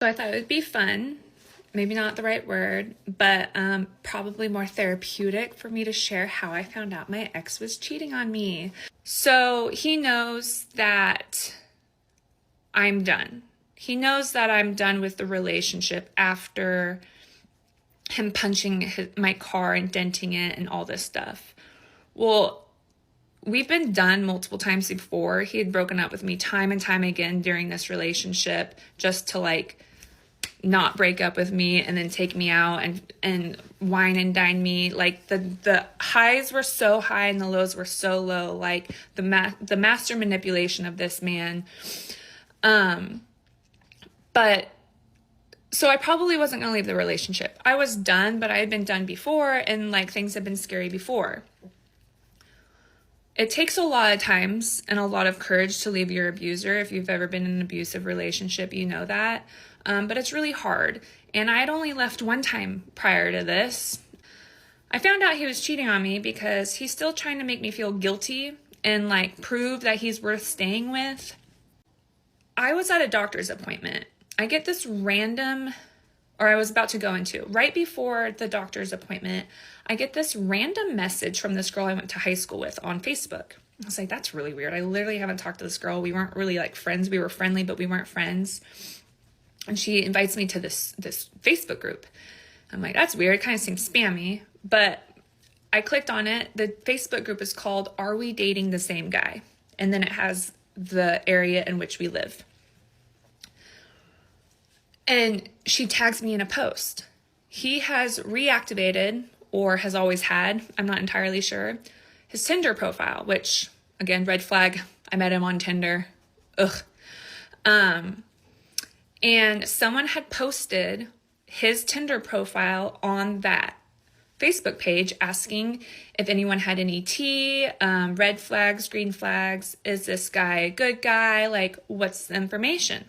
So I thought it would be fun, maybe not the right word, but probably more therapeutic for me to share how I found out my ex was cheating on me. So he knows that I'm done. He knows that I'm done with the relationship after him punching my car and denting it and all this stuff. Well, we've been done multiple times before. He had broken up with me time and time again during this relationship just to like not break up with me and then take me out and wine and dine me. Like the highs were so high and the lows were so low. Like the master manipulation of this man. But so I probably wasn't going to leave the relationship. I was done, but I had been done before and like things had been scary before. It takes a lot of times and a lot of courage to leave your abuser. If you've ever been in an abusive relationship, you know that. But it's really hard. And I had only left one time prior to this. I found out he was cheating on me because he's still trying to make me feel guilty and like prove that he's worth staying with. I was at a doctor's appointment. I get this random, or I was about to go into, right before the doctor's appointment, I get this random message from this girl I went to high school with on Facebook. I was like, that's really weird. I literally haven't talked to this girl. We weren't really like friends. We were friendly, but we weren't friends. And she invites me to this Facebook group. I'm like, that's weird. It kind of seems spammy, but I clicked on it. The Facebook group is called Are We Dating the Same Guy? And then it has the area in which we live. And she tags me in a post. He has reactivated, or has always had, I'm not entirely sure, his Tinder profile, which, again, red flag. I met him on Tinder. Ugh. And someone had posted his Tinder profile on that Facebook page asking if anyone had any tea, red flags, green flags. Is this guy a good guy? Like, what's the information?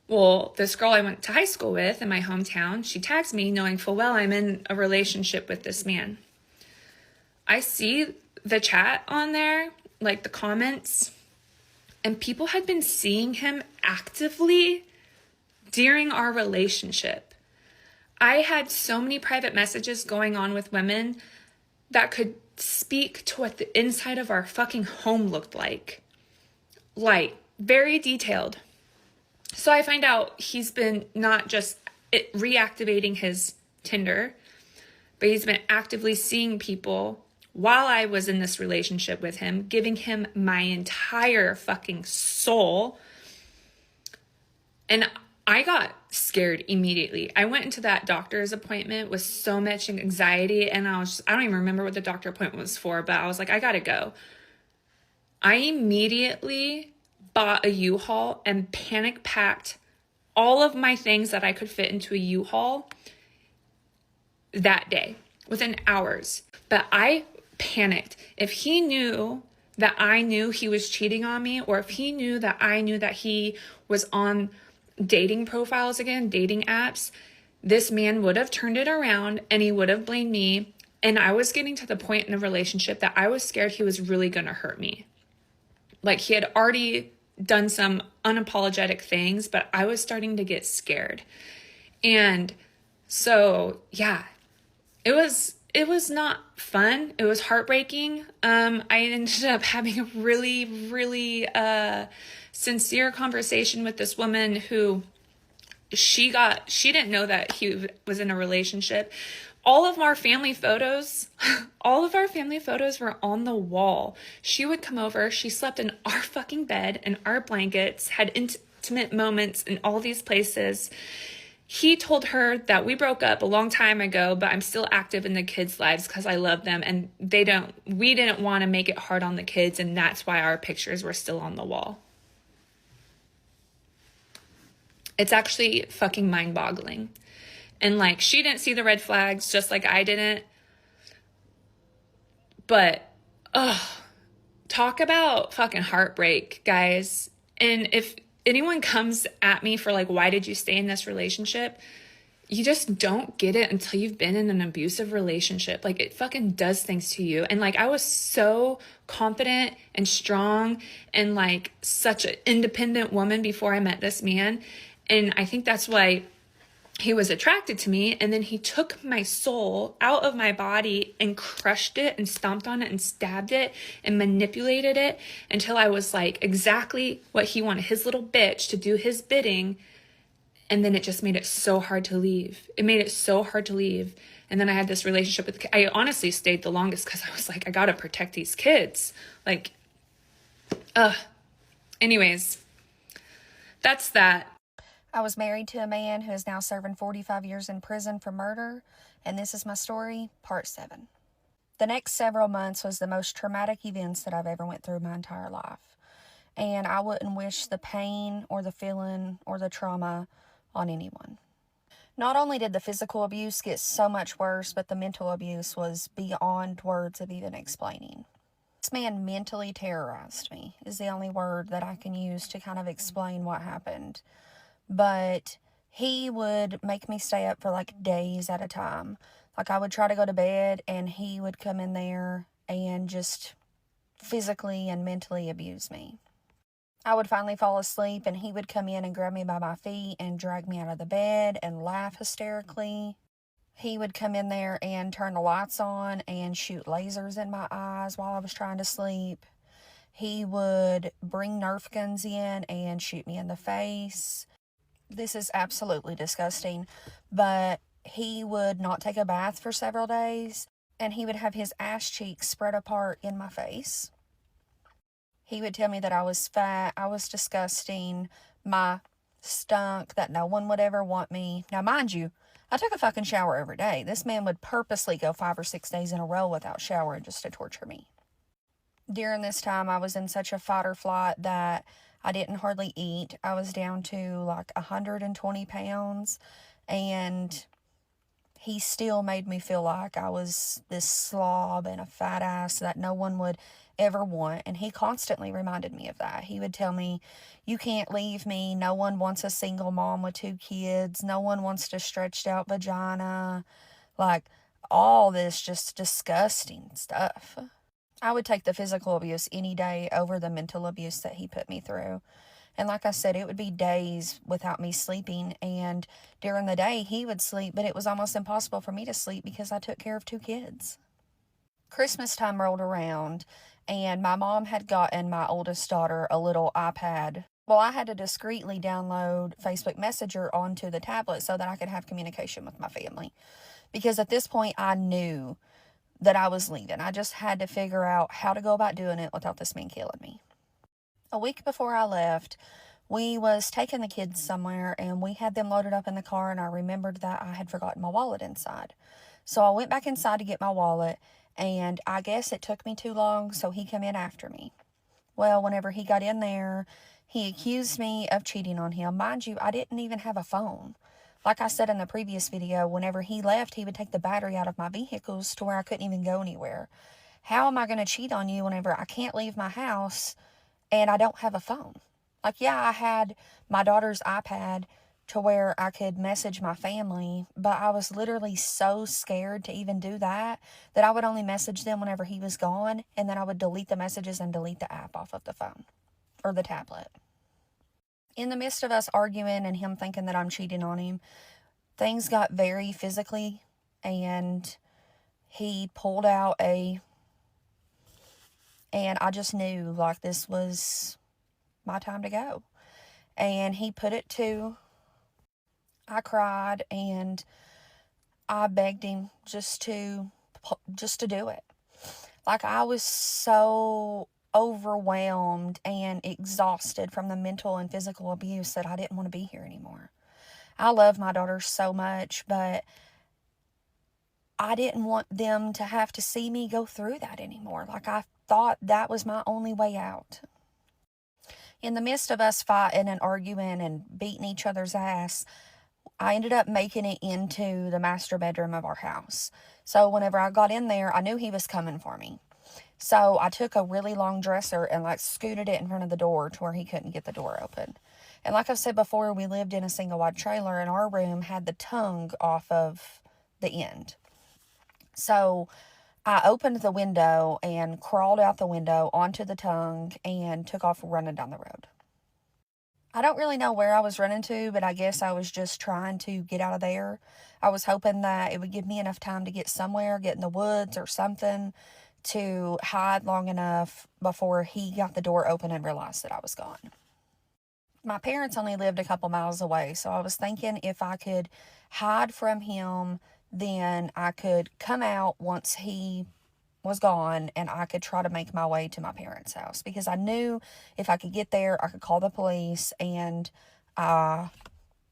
Well, this girl I went to high school with in my hometown, she tags me knowing full well I'm in a relationship with this man. I see the chat on there, like the comments, and people had been seeing him actively during our relationship. I had so many private messages going on with women that could speak to what the inside of our fucking home looked like. Like, very detailed. So I find out he's been not just reactivating his Tinder, but he's been actively seeing people while I was in this relationship with him, giving him my entire fucking soul. And I got scared immediately. I went into that doctor's appointment with so much anxiety, and I don't even remember what the doctor appointment was for, but I was like, I gotta go. I immediately bought a U-Haul and panic packed all of my things that I could fit into a U-Haul that day within hours. But I panicked. If he knew that I knew he was cheating on me, or if he knew that I knew that he was on dating profiles again, dating apps, this man would have turned it around and he would have blamed me. And I was getting to the point in the relationship that I was scared he was really going to hurt me. Like, he had already done some unapologetic things, but I was starting to get scared. And so, yeah, it was not fun. It was heartbreaking. I ended up having a really, really sincere conversation with this woman who she didn't know that he was in a relationship. All of our family photos were on the wall. She would come over. She slept in our fucking bed and our blankets, had intimate moments in all these places. He told her that we broke up a long time ago, but I'm still active in the kids' lives because I love them, and we didn't want to make it hard on the kids, and that's why our pictures were still on the wall. It's actually fucking mind-boggling. And like, she didn't see the red flags just like I didn't. But, talk about fucking heartbreak, guys. And if anyone comes at me for like, why did you stay in this relationship? You just don't get it until you've been in an abusive relationship. Like, it fucking does things to you. And like, I was so confident and strong and like such an independent woman before I met this man. And I think that's why he was attracted to me. And then he took my soul out of my body and crushed it and stomped on it and stabbed it and manipulated it until I was like exactly what he wanted, his little bitch, to do his bidding. And then it just made it so hard to leave. It made it so hard to leave. And then I had this relationship with, I honestly stayed the longest because I was like, I got to protect these kids. Like, anyways, that's that. I was married to a man who is now serving 45 years in prison for murder, and this is my story, part 7. The next several months was the most traumatic events that I've ever went through my entire life, and I wouldn't wish the pain or the feeling or the trauma on anyone. Not only did the physical abuse get so much worse, but the mental abuse was beyond words of even explaining. This man mentally terrorized me, is the only word that I can use to kind of explain what happened. But he would make me stay up for like days at a time. Like I would try to go to bed and he would come in there and just physically and mentally abuse me. I would finally fall asleep and he would come in and grab me by my feet and drag me out of the bed and laugh hysterically. He would come in there and turn the lights on and shoot lasers in my eyes while I was trying to sleep. He would bring Nerf guns in and shoot me in the face. This is absolutely disgusting, but he would not take a bath for several days, and he would have his ass cheeks spread apart in my face. He would tell me that I was fat, I was disgusting, my stunk, that no one would ever want me. Now, mind you, I took a fucking shower every day. This man would purposely go 5 or 6 days in a row without showering just to torture me. During this time, I was in such a fight or flight that I didn't hardly eat. I was down to like 120 pounds, and he still made me feel like I was this slob and a fat ass that no one would ever want. And he constantly reminded me of that. He would tell me, you can't leave me. No one wants a single mom with 2 kids. No one wants a stretched out vagina. Like all this just disgusting stuff. I would take the physical abuse any day over the mental abuse that he put me through. And like I said, it would be days without me sleeping. And during the day, he would sleep, but it was almost impossible for me to sleep because I took care of 2 kids. Christmas time rolled around, and my mom had gotten my oldest daughter a little iPad. Well, I had to discreetly download Facebook Messenger onto the tablet so that I could have communication with my family. Because at this point, I knew that I was leaving. I just had to figure out how to go about doing it without this man killing me. A week before I left, we was taking the kids somewhere and we had them loaded up in the car, and I remembered that I had forgotten my wallet inside. So I went back inside to get my wallet, and I guess it took me too long, so he came in after me. Well, whenever he got in there, he accused me of cheating on him. Mind you, I didn't even have a phone. Like I said in the previous video, whenever he left, he would take the battery out of my vehicles to where I couldn't even go anywhere. How am I going to cheat on you whenever I can't leave my house and I don't have a phone? Like, yeah, I had my daughter's iPad to where I could message my family, but I was literally so scared to even do that I would only message them whenever he was gone, and then I would delete the messages and delete the app off of the phone or the tablet. In the midst of us arguing and him thinking that I'm cheating on him, things got very physically, and he pulled out and I just knew like this was my time to go. And he put it to, I cried and I begged him just to do it. Like I was so overwhelmed and exhausted from the mental and physical abuse that I didn't want to be here anymore. I love my daughters so much, but I didn't want them to have to see me go through that anymore. Like I thought that was my only way out. In the midst of us fighting and arguing and beating each other's ass, I ended up making it into the master bedroom of our house. So whenever I got in there, I knew he was coming for me. So I took a really long dresser and like scooted it in front of the door to where he couldn't get the door open. And like I've said before, we lived in a single wide trailer and our room had the tongue off of the end. So I opened the window and crawled out the window onto the tongue and took off running down the road. I don't really know where I was running to, but I guess I was just trying to get out of there. I was hoping that it would give me enough time to get somewhere, get in the woods or something, to hide long enough before he got the door open and realized that I was gone. My parents only lived a couple miles away, so I was thinking if I could hide from him, then I could come out once he was gone and I could try to make my way to my parents' house, because I knew if I could get there, I could call the police and I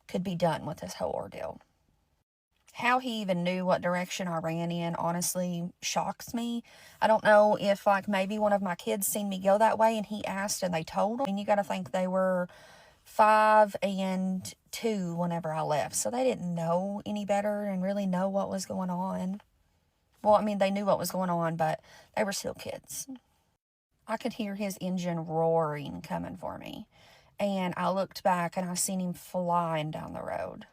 could be done with this whole ordeal. How he even knew what direction I ran in honestly shocks me. I don't know if, like, maybe one of my kids seen me go that way and he asked and they told him. And you got to think they were 5 and 2 whenever I left, so they didn't know any better and really know what was going on. Well, I mean, they knew what was going on, but they were still kids. I could hear his engine roaring coming for me, and I looked back and I seen him flying down the road.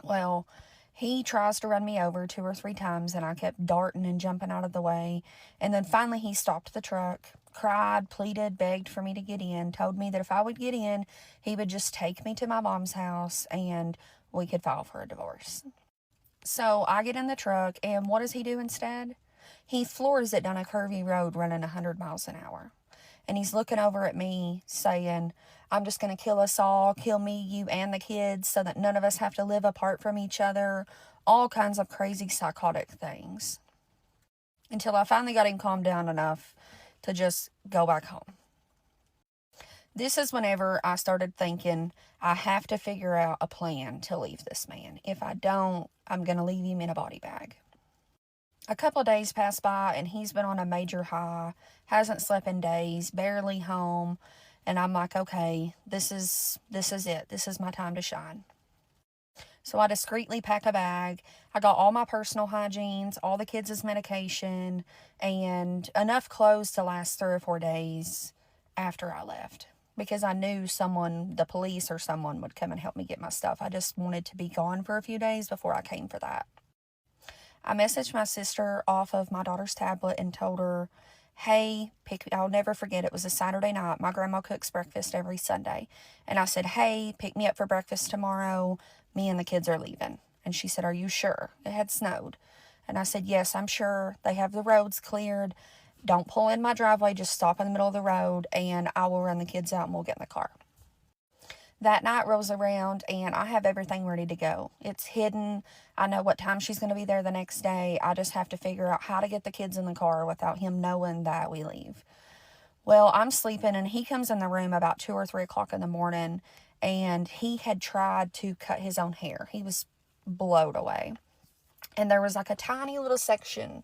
Well, he tries to run me over 2 or 3 times, and I kept darting and jumping out of the way, and then finally he stopped the truck, cried, pleaded, begged for me to get in, told me that if I would get in, he would just take me to my mom's house and we could file for a divorce. So I get in the truck, and what does he do instead? He floors it down a curvy road running 100 miles an hour. And he's looking over at me saying, I'm just going to kill us all, kill me, you, and the kids, so that none of us have to live apart from each other. All kinds of crazy psychotic things. Until I finally got him calmed down enough to just go back home. This is whenever I started thinking, I have to figure out a plan to leave this man. If I don't, I'm going to leave him in a body bag. A couple days passed by and he's been on a major high, hasn't slept in days, barely home. And I'm like, okay, this is it. This is my time to shine. So I discreetly pack a bag. I got all my personal hygienes, all the kids' medication, and enough clothes to last 3 or 4 days after I left. Because I knew someone, the police or someone, would come and help me get my stuff. I just wanted to be gone for a few days before I came for that. I messaged my sister off of my daughter's tablet and told her, hey, I'll never forget, it was a Saturday night. My grandma cooks breakfast every Sunday. And I said, hey, pick me up for breakfast tomorrow. Me and the kids are leaving. And she said, are you sure? It had snowed. And I said, yes, I'm sure. They have the roads cleared. Don't pull in my driveway, just stop in the middle of the road and I will run the kids out and we'll get in the car. That night rolls around and I have everything ready to go. It's hidden. I know what time she's going to be there the next day. I just have to figure out how to get the kids in the car without him knowing that we leave. Well, I'm sleeping and he comes in the room about 2 or 3 o'clock in the morning, and he had tried to cut his own hair. He was blowed away. And there was like a tiny little section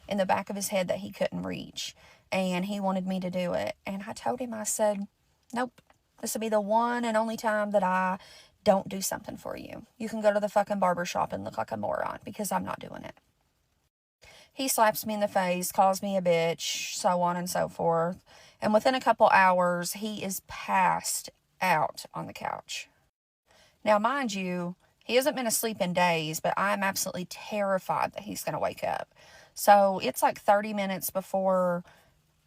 in the back of his head that he couldn't reach, and he wanted me to do it. And I told him, I said, nope, this will be the one and only time that I don't do something for you. You can go to the fucking barber shop and look like a moron, because I'm not doing it. He slaps me in the face, calls me a bitch, so on and so forth. And within a couple hours, he is passed out on the couch. Now, mind you, he hasn't been asleep in days, but I'm absolutely terrified that he's going to wake up. So it's like 30 minutes before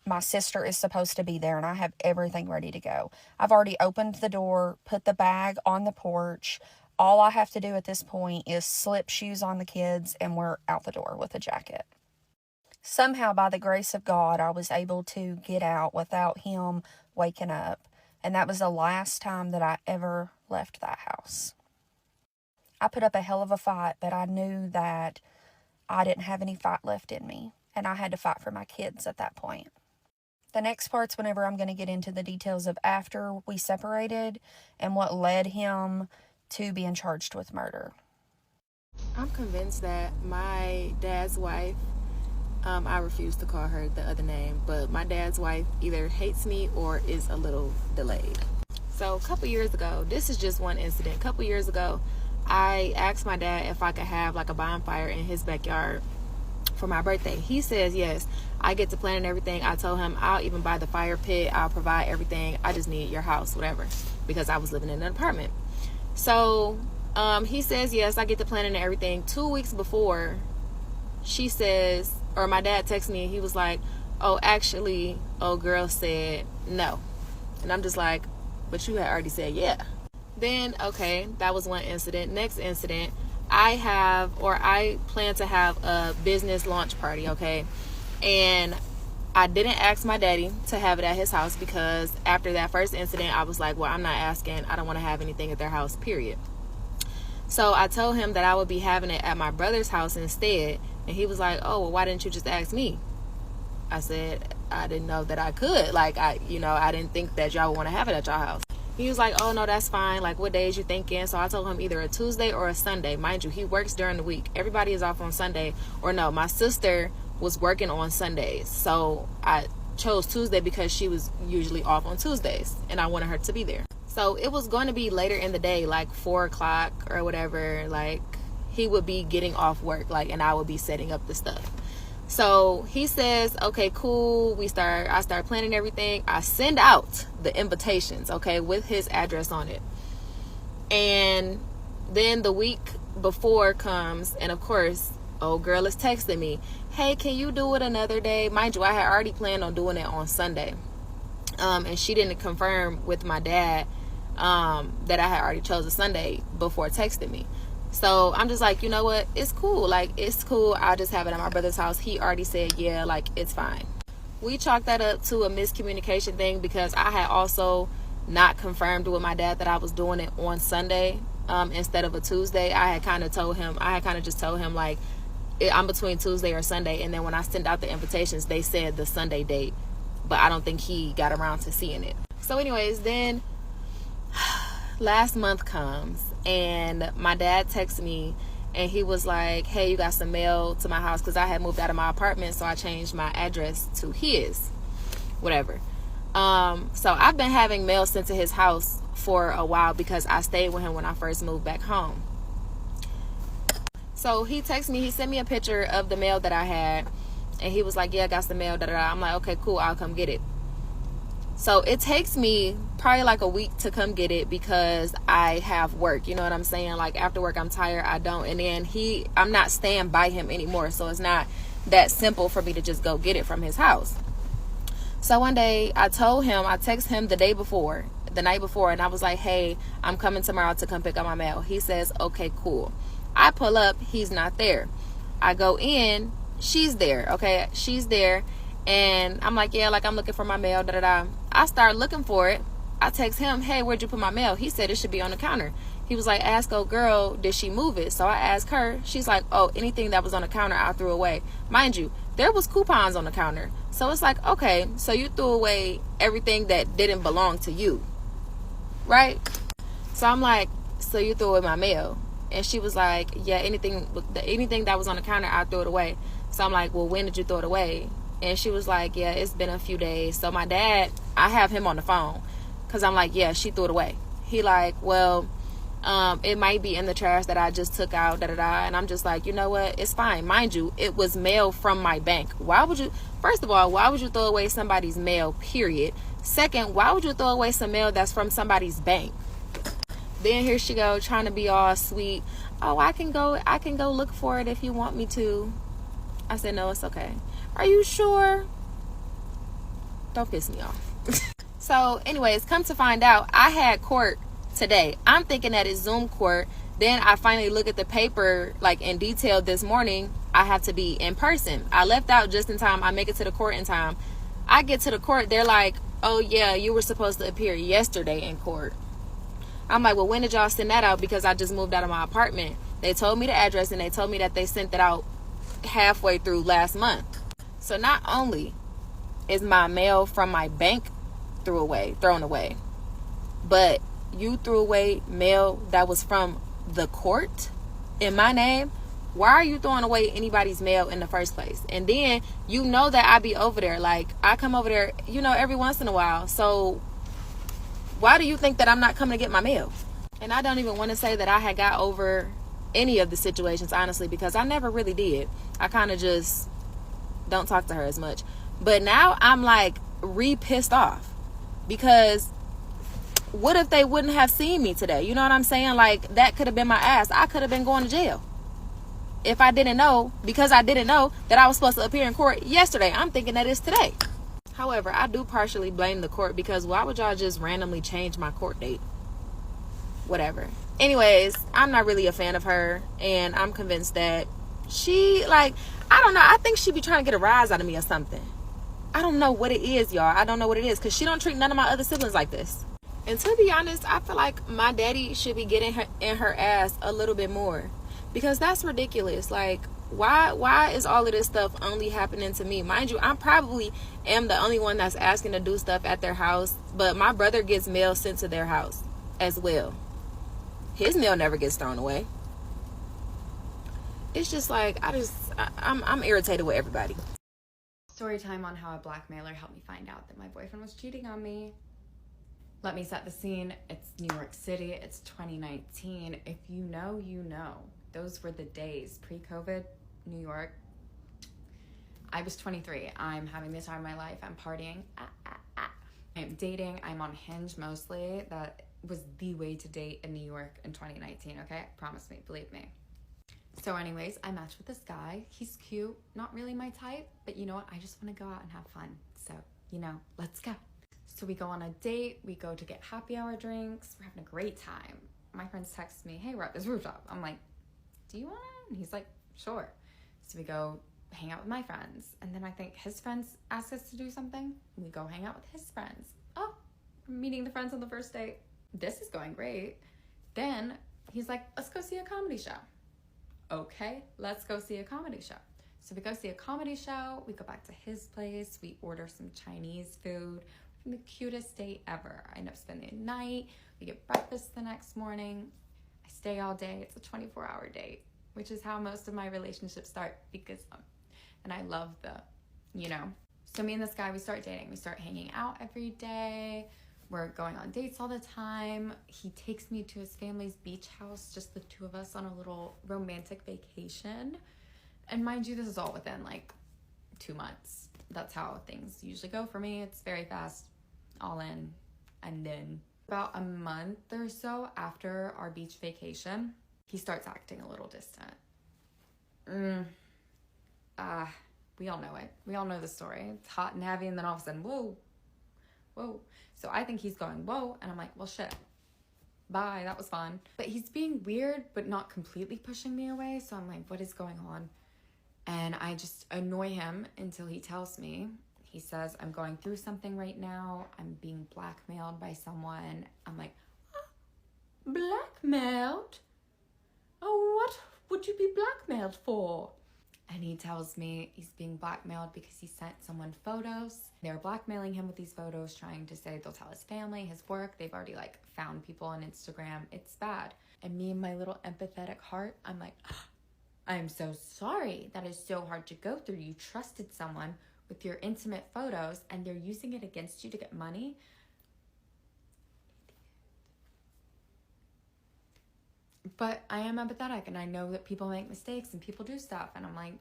my sister is supposed to be there, and I have everything ready to go. I've already opened the door, put the bag on the porch. All I have to do at this point is slip shoes on the kids, and we're out the door with a jacket. Somehow, by the grace of God, I was able to get out without him waking up, and that was the last time that I ever left that house. I put up a hell of a fight, but I knew that I didn't have any fight left in me, and I had to fight for my kids at that point. The next part's whenever I'm going to get into the details of after we separated and what led him to being charged with murder. I'm convinced that my dad's wife, I refuse to call her the other name, but my dad's wife either hates me or is a little delayed. So a couple years ago, this is just one incident. A couple years ago, I asked my dad if I could have like a bonfire in his backyard for my birthday. He says yes. I get to plan and everything. I told him I'll even buy the fire pit. I'll provide everything. I just need your house, whatever, because I was living in an apartment. So he says yes. I get to planning and everything. 2 weeks before, she says, or my dad texted me and he was like, oh, actually, old girl said no. And I'm just like, But you had already said yeah. Then, okay, that was one incident. Next incident, I plan to have a business launch party, okay? And I didn't ask my daddy to have it at his house because after that first incident, I was like, well, I'm not asking. I don't want to have anything at their house, period. So I told him that I would be having it at my brother's house instead. And he was like, oh, well, why didn't you just ask me? I said, I didn't know that I could. Like, I didn't think that y'all would want to have it at y'all house. He was like, oh, no, that's fine. Like, what days you thinking? So I told him either a Tuesday or a Sunday. Mind you, he works during the week. Everybody is off on Sunday. Or no, my sister was working on Sundays. So I chose Tuesday because she was usually off on Tuesdays. And I wanted her to be there. So it was going to be later in the day, like 4 o'clock or whatever. Like, he would be getting off work, like, and I would be setting up the stuff. So he says, okay, cool. I start planning everything. I send out the invitations, okay, with his address on it. And then the week before comes, and of course, old girl is texting me, hey, can you do it another day? Mind you, I had already planned on doing it on Sunday. And she didn't confirm with my dad that I had already chosen Sunday before texting me. So I'm just like, you know what? It's cool. Like, it's cool. I'll just have it at my brother's house. He already said, yeah, like, it's fine. We chalked that up to a miscommunication thing because I had also not confirmed with my dad that I was doing it on Sunday instead of a Tuesday. I had kind of just told him, like, I'm between Tuesday or Sunday. And then when I sent out the invitations, they said the Sunday date. But I don't think he got around to seeing it. So anyways, then last month comes. And my dad texted me and he was like, hey, you got some mail to my house, because I had moved out of my apartment, so I changed my address to his, whatever. So I've been having mail sent to his house for a while because I stayed with him when I first moved back home. So he texted me, he sent me a picture of the mail that I had, and he was like, yeah, I got some mail, I'm like, okay, cool, I'll come get it. So it takes me probably like a week to come get it because I have work. You know what I'm saying? Like, after work, I'm tired. I don't. And then I'm not staying by him anymore. So it's not that simple for me to just go get it from his house. So one day I texted him the night before. And I was like, hey, I'm coming tomorrow to come pick up my mail. He says, okay, cool. I pull up. He's not there. I go in. She's there. Okay. She's there. And I'm like, yeah, like, I'm looking for my mail, I start looking for it. I text him, hey, where'd you put my mail? He said it should be on the counter. He was like, ask old girl, did she move it? So I asked her. She's like, oh, anything that was on the counter, I threw away. Mind you, there was coupons on the counter. So it's like, okay, so you threw away everything that didn't belong to you, right? So I'm like, so you threw away my mail? And she was like, yeah, anything that was on the counter, I threw it away. So I'm like, well, when did you throw it away? And she was like, yeah, it's been a few days. So my dad, I have him on the phone because I'm like, yeah, she threw it away. He like, well, it might be in the trash that I just took out, And I'm just like, you know what? It's fine. Mind you, it was mail from my bank. First of all, why would you throw away somebody's mail, period? Second, why would you throw away some mail that's from somebody's bank? Then here she go trying to be all sweet. Oh, I can go look for it if you want me to. I said, no, it's okay. Are you sure? Don't piss me off. So anyways, come to find out, I had court today. I'm thinking that it's Zoom court. Then I finally look at the paper, like, in detail this morning. I have to be in person. I left out just in time. I make it to the court in time. I get to the court. They're like, oh yeah, you were supposed to appear yesterday in court. I'm like, well, when did y'all send that out? Because I just moved out of my apartment. They told me the address and they told me that they sent it out halfway through last month. So not only is my mail from my bank thrown away, but you threw away mail that was from the court in my name. Why are you throwing away anybody's mail in the first place? And then you know that I be over there. Like, I come over there, every once in a while. So why do you think that I'm not coming to get my mail? And I don't even want to say that I had got over any of the situations, honestly, because I never really did. I kind of just don't talk to her as much. But now I'm like pissed off, because what if they wouldn't have seen me today? You know what I'm saying? Like, that could have been my ass. I could have been going to jail if I didn't know, because I didn't know that I was supposed to appear in court yesterday. I'm thinking that it's today. However, I do partially blame the court, because why would y'all just randomly change my court date? Whatever. Anyways, I'm not really a fan of her, and I'm convinced that she, like, I don't know, I think she be trying to get a rise out of me or something. I don't know what it is, y'all. I don't know what it is, because she don't treat none of my other siblings like this. And to be honest, I feel like my daddy should be getting her in her ass a little bit more, because that's ridiculous. Like, why is all of this stuff only happening to me? Mind you, I probably am the only one that's asking to do stuff at their house, but my brother gets mail sent to their house as well. His mail never gets thrown away. It's just like, I'm irritated with everybody. Story time on how a blackmailer helped me find out that my boyfriend was cheating on me. Let me set the scene. It's New York City. It's 2019. If you know, you know. Those were the days. Pre-COVID, New York. I was 23. I'm having the time of my life. I'm partying. I'm dating. I'm on Hinge mostly. That was the way to date in New York in 2019, okay? Promise me. Believe me. So anyways, I matched with this guy. He's cute. Not really my type. But you know what? I just want to go out and have fun. So, you know, let's go. So we go on a date, we go to get happy hour drinks, we're having a great time. My friends text me, hey, we're at this rooftop. I'm like, do you want to? And he's like, sure. So we go hang out with my friends. And then I think his friends ask us to do something. We go hang out with his friends. Oh, we're meeting the friends on the first date. This is going great. Then he's like, let's go see a comedy show. Okay, let's go see a comedy show. So we go see a comedy show. We go back to his place. We order some Chinese food. The cutest date ever. I end up spending the night. We get breakfast the next morning. I stay all day. It's a 24-hour date, which is how most of my relationships start, because and I love the, you know. So me and this guy, we start dating. We start hanging out every day. We're going on dates all the time. He takes me to his family's beach house, just the two of us on a little romantic vacation. And mind you, this is all within like 2 months. That's how things usually go for me. It's very fast, all in. And then about a month or so after our beach vacation, he starts acting a little distant. We all know it. We all know the story. It's hot and heavy, and then all of a sudden, whoa. So I think he's going, whoa, and I'm like, well, shit. Bye, that was fun. But he's being weird, but not completely pushing me away. So I'm like, what is going on? And I just annoy him until he tells me. He says, I'm going through something right now. I'm being blackmailed by someone. I'm like, blackmailed? Oh, what would you be blackmailed for? And he tells me he's being blackmailed because he sent someone photos. They're blackmailing him with these photos, trying to say they'll tell his family, his work. They've already like found people on Instagram. It's bad. And me and my little empathetic heart, I'm like, I'm so sorry. That is so hard to go through. You trusted someone with your intimate photos and they're using it against you to get money. But I am empathetic, and I know that people make mistakes and people do stuff, and I'm like,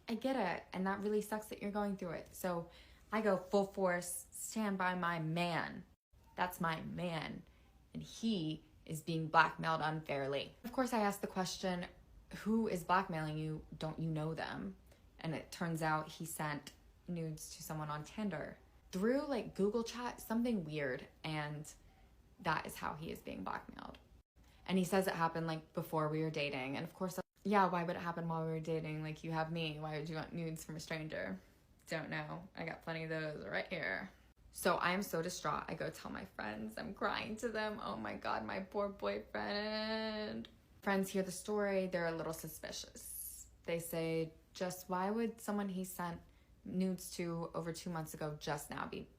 I get it, and that really sucks that you're going through it. So I go full force, stand by my man. That's my man, and he is being blackmailed unfairly. Of course, I asked the question, who is blackmailing you? Don't you know them? And it turns out he sent nudes to someone on Tinder through like Google chat, something weird, and that is how he is being blackmailed. And he says it happened like before we were dating. And of course, yeah, why would it happen while we were dating? Like, you have me. Why would you want nudes from a stranger? Don't know. I got plenty of those right here. So I'm so distraught. I go tell my friends. I'm crying to them. Oh my God, my poor boyfriend. Friends hear the story. They're a little suspicious. They say, just why would someone he sent nudes to over 2 months ago just now be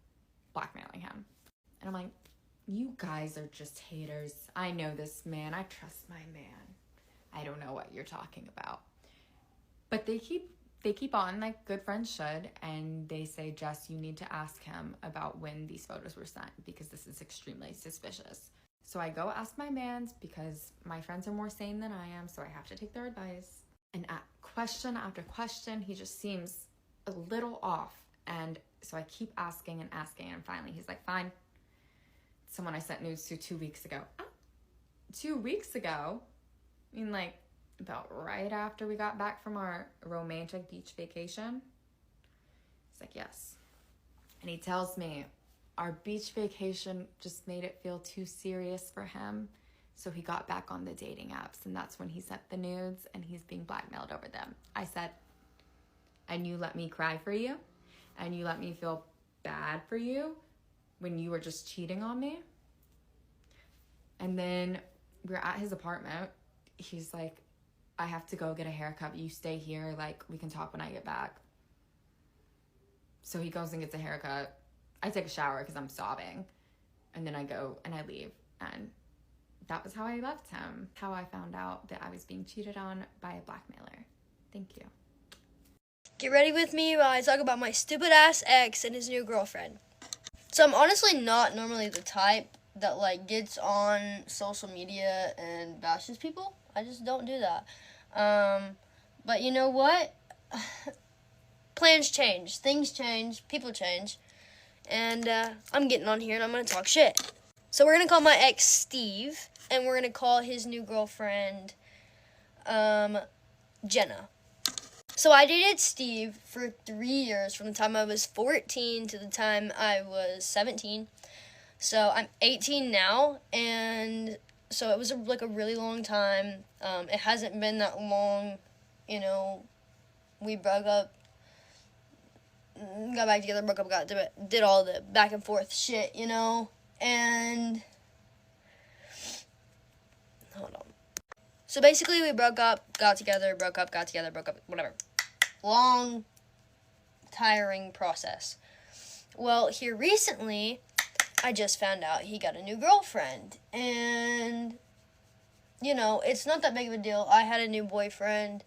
blackmailing him? And I'm like, you guys are just haters. I know this man. I trust my man. I don't know what you're talking about. But they keep on like good friends should, and they say, Jess, you need to ask him about when these photos were sent because this is extremely suspicious. So I go ask my mans because my friends are more sane than I am, so I have to take their advice. And at question after question, he just seems a little off. And so I keep asking, and finally he's like, fine. Someone I sent nudes to 2 weeks ago. 2 weeks ago? I mean, like, about right after we got back from our romantic beach vacation? He's like, yes. And he tells me our beach vacation just made it feel too serious for him. So he got back on the dating apps, and that's when he sent the nudes, and he's being blackmailed over them. I said, and you let me cry for you? And you let me feel bad for you when you were just cheating on me? And then we're at his apartment. He's like, I have to go get a haircut. You stay here. Like, we can talk when I get back. So he goes and gets a haircut. I take a shower because I'm sobbing. And then I go and I leave. And that was how I left him. How I found out that I was being cheated on by a blackmailer. Thank you. Get ready with me while I talk about my stupid ass ex and his new girlfriend. So I'm honestly not normally the type that like gets on social media and bashes people. I just don't do that. But you know what? Plans change, things change, people change, and I'm getting on here and I'm gonna talk shit. So we're gonna call my ex Steve, and we're gonna call his new girlfriend Jenna. So I dated Steve for 3 years, from the time I was 14 to the time I was 17. So I'm 18 now, and so it was a really long time. It hasn't been that long, you know. We broke up, got back together, broke up, did all the back and forth shit, you know. And hold on. So basically, we broke up, got together, broke up, got together, broke up, whatever. Long, tiring process. Well, here recently, I just found out he got a new girlfriend. And, you know, it's not that big of a deal. I had a new boyfriend.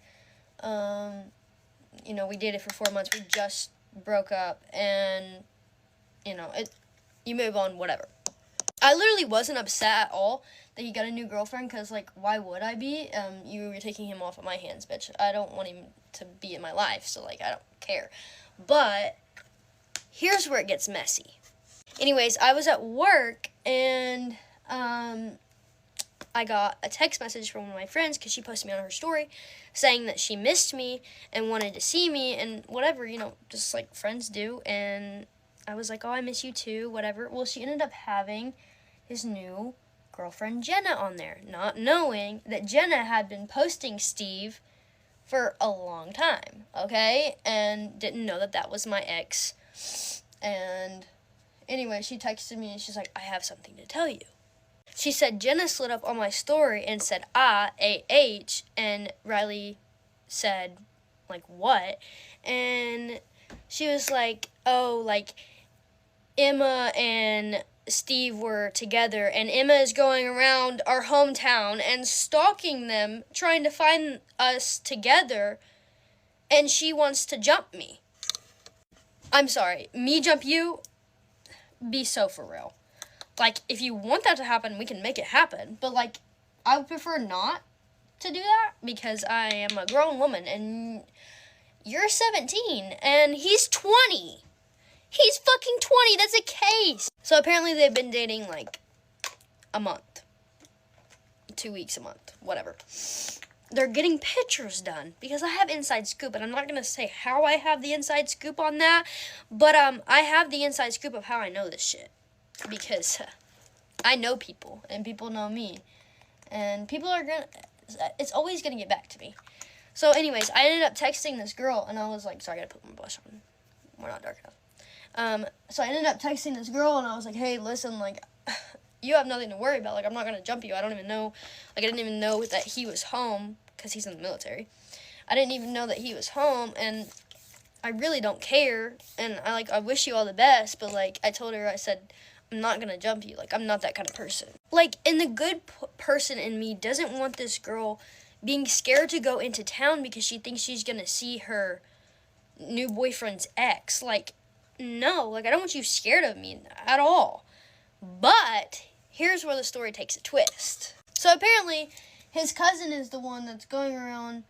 You know, we dated for 4 months. We just broke up. And, you know, you move on, whatever. I literally wasn't upset at all that he got a new girlfriend, because, like, why would I be? You were taking him off of my hands, bitch. I don't want him to be in my life, so, like, I don't care. But here's where it gets messy. Anyways, I was at work, and I got a text message from one of my friends, because she posted me on her story, saying that she missed me and wanted to see me and whatever, you know, just like friends do. And I was like, oh, I miss you too, whatever. Well, she ended up having his new girlfriend Jenna on there, not knowing that Jenna had been posting Steve for a long time, okay? And didn't know that that was my ex. And anyway, she texted me and she's like, I have something to tell you. She said Jenna slid up on my story and said, A-H, and Riley said, like, what? And she was like, oh, like, Emma and Steve were together, and Emma is going around our hometown and stalking them, trying to find us together, and she wants to jump me. I'm sorry, me jump you? Be so for real. Like, if you want that to happen, we can make it happen, but, like, I would prefer not to do that, because I am a grown woman, and you're 17, and he's 20. He's fucking 20, that's a case. So apparently they've been dating, like, a month. 2 weeks, a month, whatever. They're getting pictures done, because I have inside scoop, and I'm not going to say how I have the inside scoop on that, but I have the inside scoop of how I know this shit, because I know people, and people know me, and people are going to, it's always going to get back to me. So anyways, I ended up texting this girl, and I was like, sorry, I got to put my blush on. We're not dark enough. So I ended up texting this girl, and I was like, hey, listen, like, you have nothing to worry about. Like, I'm not going to jump you. I don't even know, like, I didn't even know that he was home, because he's in the military. I didn't even know that he was home, and I really don't care, and I wish you all the best, but, like, I told her, I said, I'm not going to jump you. Like, I'm not that kind of person. Like, and the good person in me doesn't want this girl being scared to go into town because she thinks she's going to see her new boyfriend's ex. Like, no, like, I don't want you scared of me at all. But here's where the story takes a twist. So apparently, his cousin is the one that's going around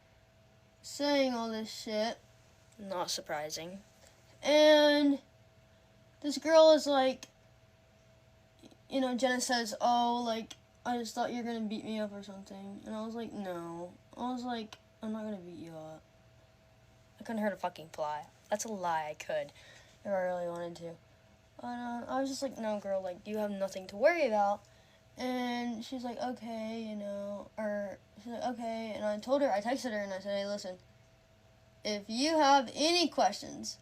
saying all this shit. Not surprising. And this girl is like, you know, Jenna says, oh, like, I just thought you were going to beat me up or something. And I was like, no. I was like, I'm not going to beat you up. I couldn't hurt a fucking fly. That's a lie, I could, if I really wanted to. And I was just like, no, girl, like, you have nothing to worry about. And she's like, okay, you know, or she's like, okay. And I told her, I texted her and I said, hey, listen, if you have any questions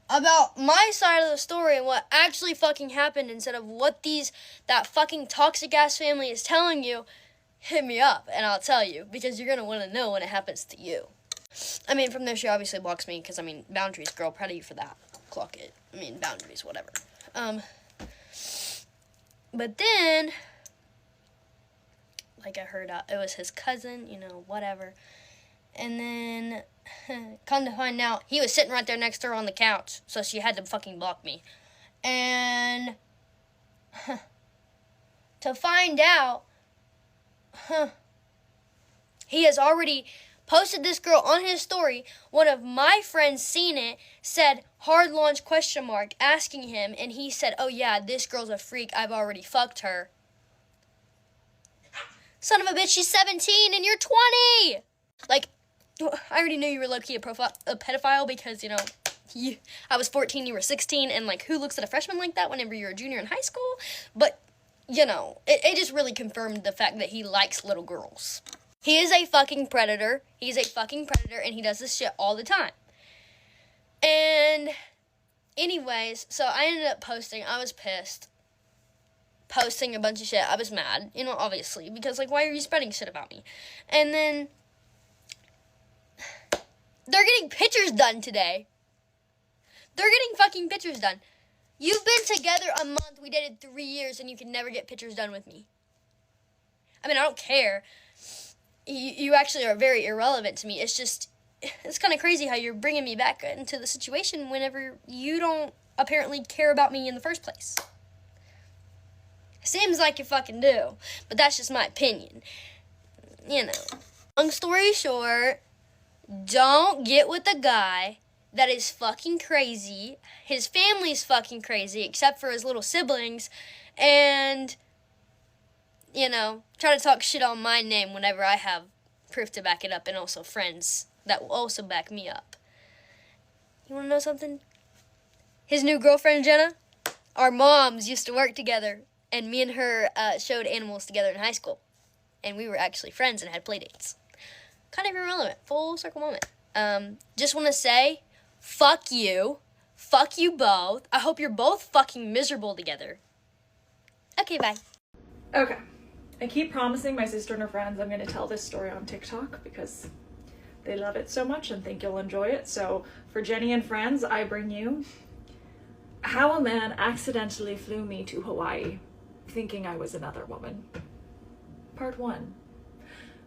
about my side of the story and what actually fucking happened instead of what that fucking toxic ass family is telling you, hit me up and I'll tell you, because you're gonna want to know when it happens to you. I mean, from there she obviously blocks me because, I mean, boundaries, girl, proud of you for that. Clock it. I mean, boundaries, whatever. But then, like I heard, it was his cousin, you know, whatever. And then, come to find out, he was sitting right there next to her on the couch, so she had to fucking block me. And to find out, he has already posted this girl on his story. One of my friends seen it, said hard launch ? Asking him, and he said, oh yeah, this girl's a freak, I've already fucked her. Son of a bitch, she's 17 and you're 20! Like, I already knew you were low-key a pedophile because, you know, I was 14, you were 16, and, like, who looks at a freshman like that whenever you're a junior in high school? But, you know, it just really confirmed the fact that he likes little girls. He is a fucking predator. He's a fucking predator, and he does this shit all the time. And, anyways, so I ended up posting. I was pissed. Posting a bunch of shit. I was mad, you know, obviously, because, like, why are you spreading shit about me? And then they're getting pictures done today. They're getting fucking pictures done. You've been together a month. We dated 3 years, and you can never get pictures done with me. I mean, I don't care. You actually are very irrelevant to me. It's just, it's kind of crazy how you're bringing me back into the situation whenever you don't apparently care about me in the first place. Seems like you fucking do, but that's just my opinion. You know. Long story short, don't get with a guy that is fucking crazy. His family's fucking crazy, except for his little siblings, and, you know, try to talk shit on my name whenever I have proof to back it up, and also friends that will also back me up. You want to know something? His new girlfriend, Jenna, our moms used to work together, and me and her showed animals together in high school, and we were actually friends and had play dates. Kind of irrelevant. Full circle moment. Just want to say, fuck you. Fuck you both. I hope you're both fucking miserable together. Okay, bye. Okay. I keep promising my sister and her friends I'm going to tell this story on TikTok because they love it so much and think you'll enjoy it. So for Jenny and friends, I bring you how a man accidentally flew me to Hawaii thinking I was another woman. Part 1.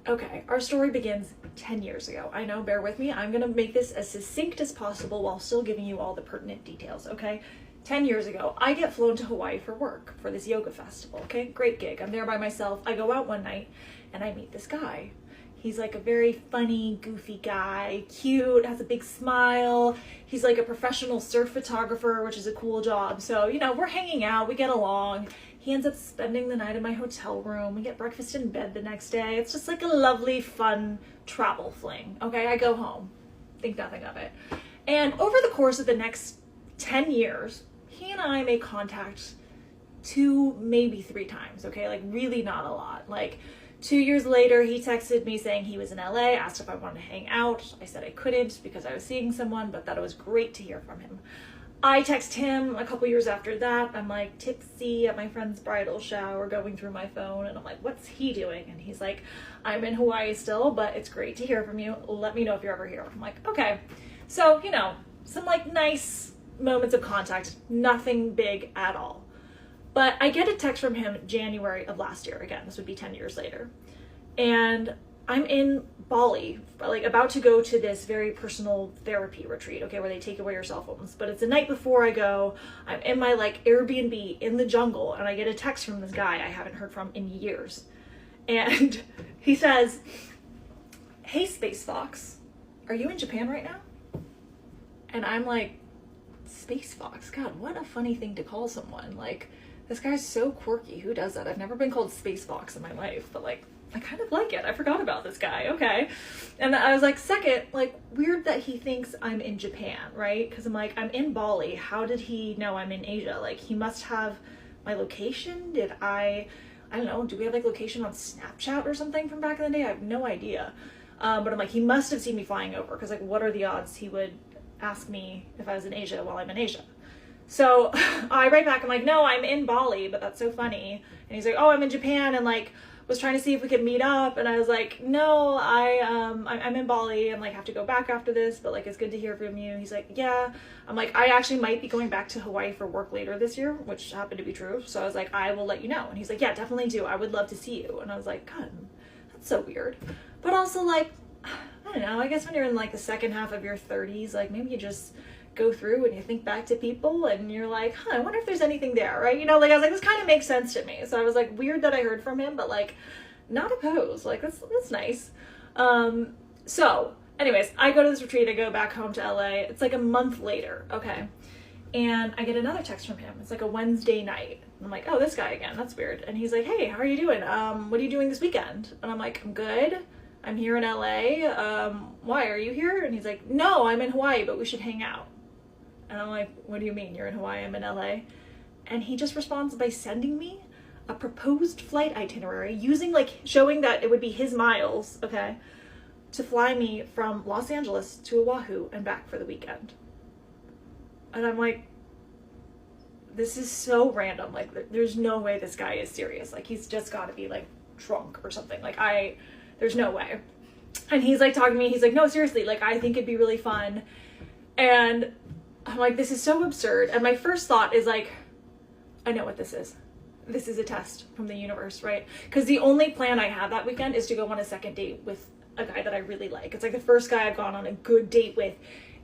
Okay, our story begins 10 years ago. I know, bear with me. I'm going to make this as succinct as possible while still giving you all the pertinent details, okay? 10 years ago, I get flown to Hawaii for work for this yoga festival, okay? Great gig. I'm there by myself. I go out one night and I meet this guy. He's like a very funny, goofy guy, cute, has a big smile. He's like a professional surf photographer, which is a cool job. So, you know, we're hanging out, we get along. He ends up spending the night in my hotel room. We get breakfast in bed the next day. It's just like a lovely, fun travel fling. Okay, I go home. Think nothing of it. And over the course of the next 10 years, he and I make contact 2, maybe 3 times, okay? Like really not a lot. Like 2 years later, he texted me saying he was in LA, asked if I wanted to hang out. I said I couldn't because I was seeing someone, but that it was great to hear from him. I text him a couple years after that. I'm like tipsy at my friend's bridal shower, going through my phone, and I'm like, what's he doing? And he's like, I'm in Hawaii still, but it's great to hear from you. Let me know if you're ever here. I'm like, okay. So, you know, some like nice moments of contact, nothing big at all. But I get a text from him January of last year. Again, this would be 10 years later. And I'm in Bali, like about to go to this very personal therapy retreat, okay, where they take away your cell phones. But it's the night before I go. I'm in my like Airbnb in the jungle, and I get a text from this guy I haven't heard from in years. And he says, hey, Space Fox, are you in Japan right now? And I'm like, Space Fox? God, what a funny thing to call someone. Like, this guy's so quirky. Who does that? I've never been called Space Fox in my life, but like, I kind of like it. I forgot about this guy. Okay. And I was like, second, like, weird that he thinks I'm in Japan, right? Because I'm like, I'm in Bali. How did he know I'm in Asia? Like, he must have my location. Did I don't know, do we have like location on Snapchat or something from back in the day? I have no idea. But I'm like, he must have seen me flying over, because like, what are the odds he would ask me if I was in Asia while I'm in Asia? So I write back, I'm like, no, I'm in Bali, but that's so funny. And he's like, oh, I'm in Japan, and like was trying to see if we could meet up. And I was like, no, I'm in Bali and like have to go back after this, but like it's good to hear from you. He's like, yeah. I'm like, I actually might be going back to Hawaii for work later this year, which happened to be true. So I was like, I will let you know. And he's like, yeah, definitely do. I would love to see you. And I was like, God, that's so weird. But also like, I don't know, I guess when you're in like the second half of your 30s, like maybe you just go through and you think back to people and you're like, I wonder if there's anything there, right? You know, like I was like, this kind of makes sense to me. So I was like, weird that I heard from him, but like not opposed. Like that's nice. So anyways, I go to this retreat, I go back home to LA. It's like a month later, okay? And I get another text from him. It's like a Wednesday night. And I'm like, oh, this guy again, that's weird. And he's like, hey, how are you doing? What are you doing this weekend? And I'm like, I'm good. I'm here in LA. Why, are you here? And he's like, no, I'm in Hawaii, but we should hang out. And I'm like, what do you mean you're in Hawaii? I'm in LA. And he just responds by sending me a proposed flight itinerary using like showing that it would be his miles, okay, to fly me from Los Angeles to Oahu and back for the weekend. And I'm like, this is so random. Like there's no way this guy is serious. Like he's just got to be like drunk or something. Like there's no way. And he's like talking to me. He's like, no, seriously, like I think it'd be really fun. And I'm like, this is so absurd. And my first thought is like, I know what this is. This is a test from the universe, right? Because the only plan I have that weekend is to go on a second date with a guy that I really like. It's like the first guy I've gone on a good date with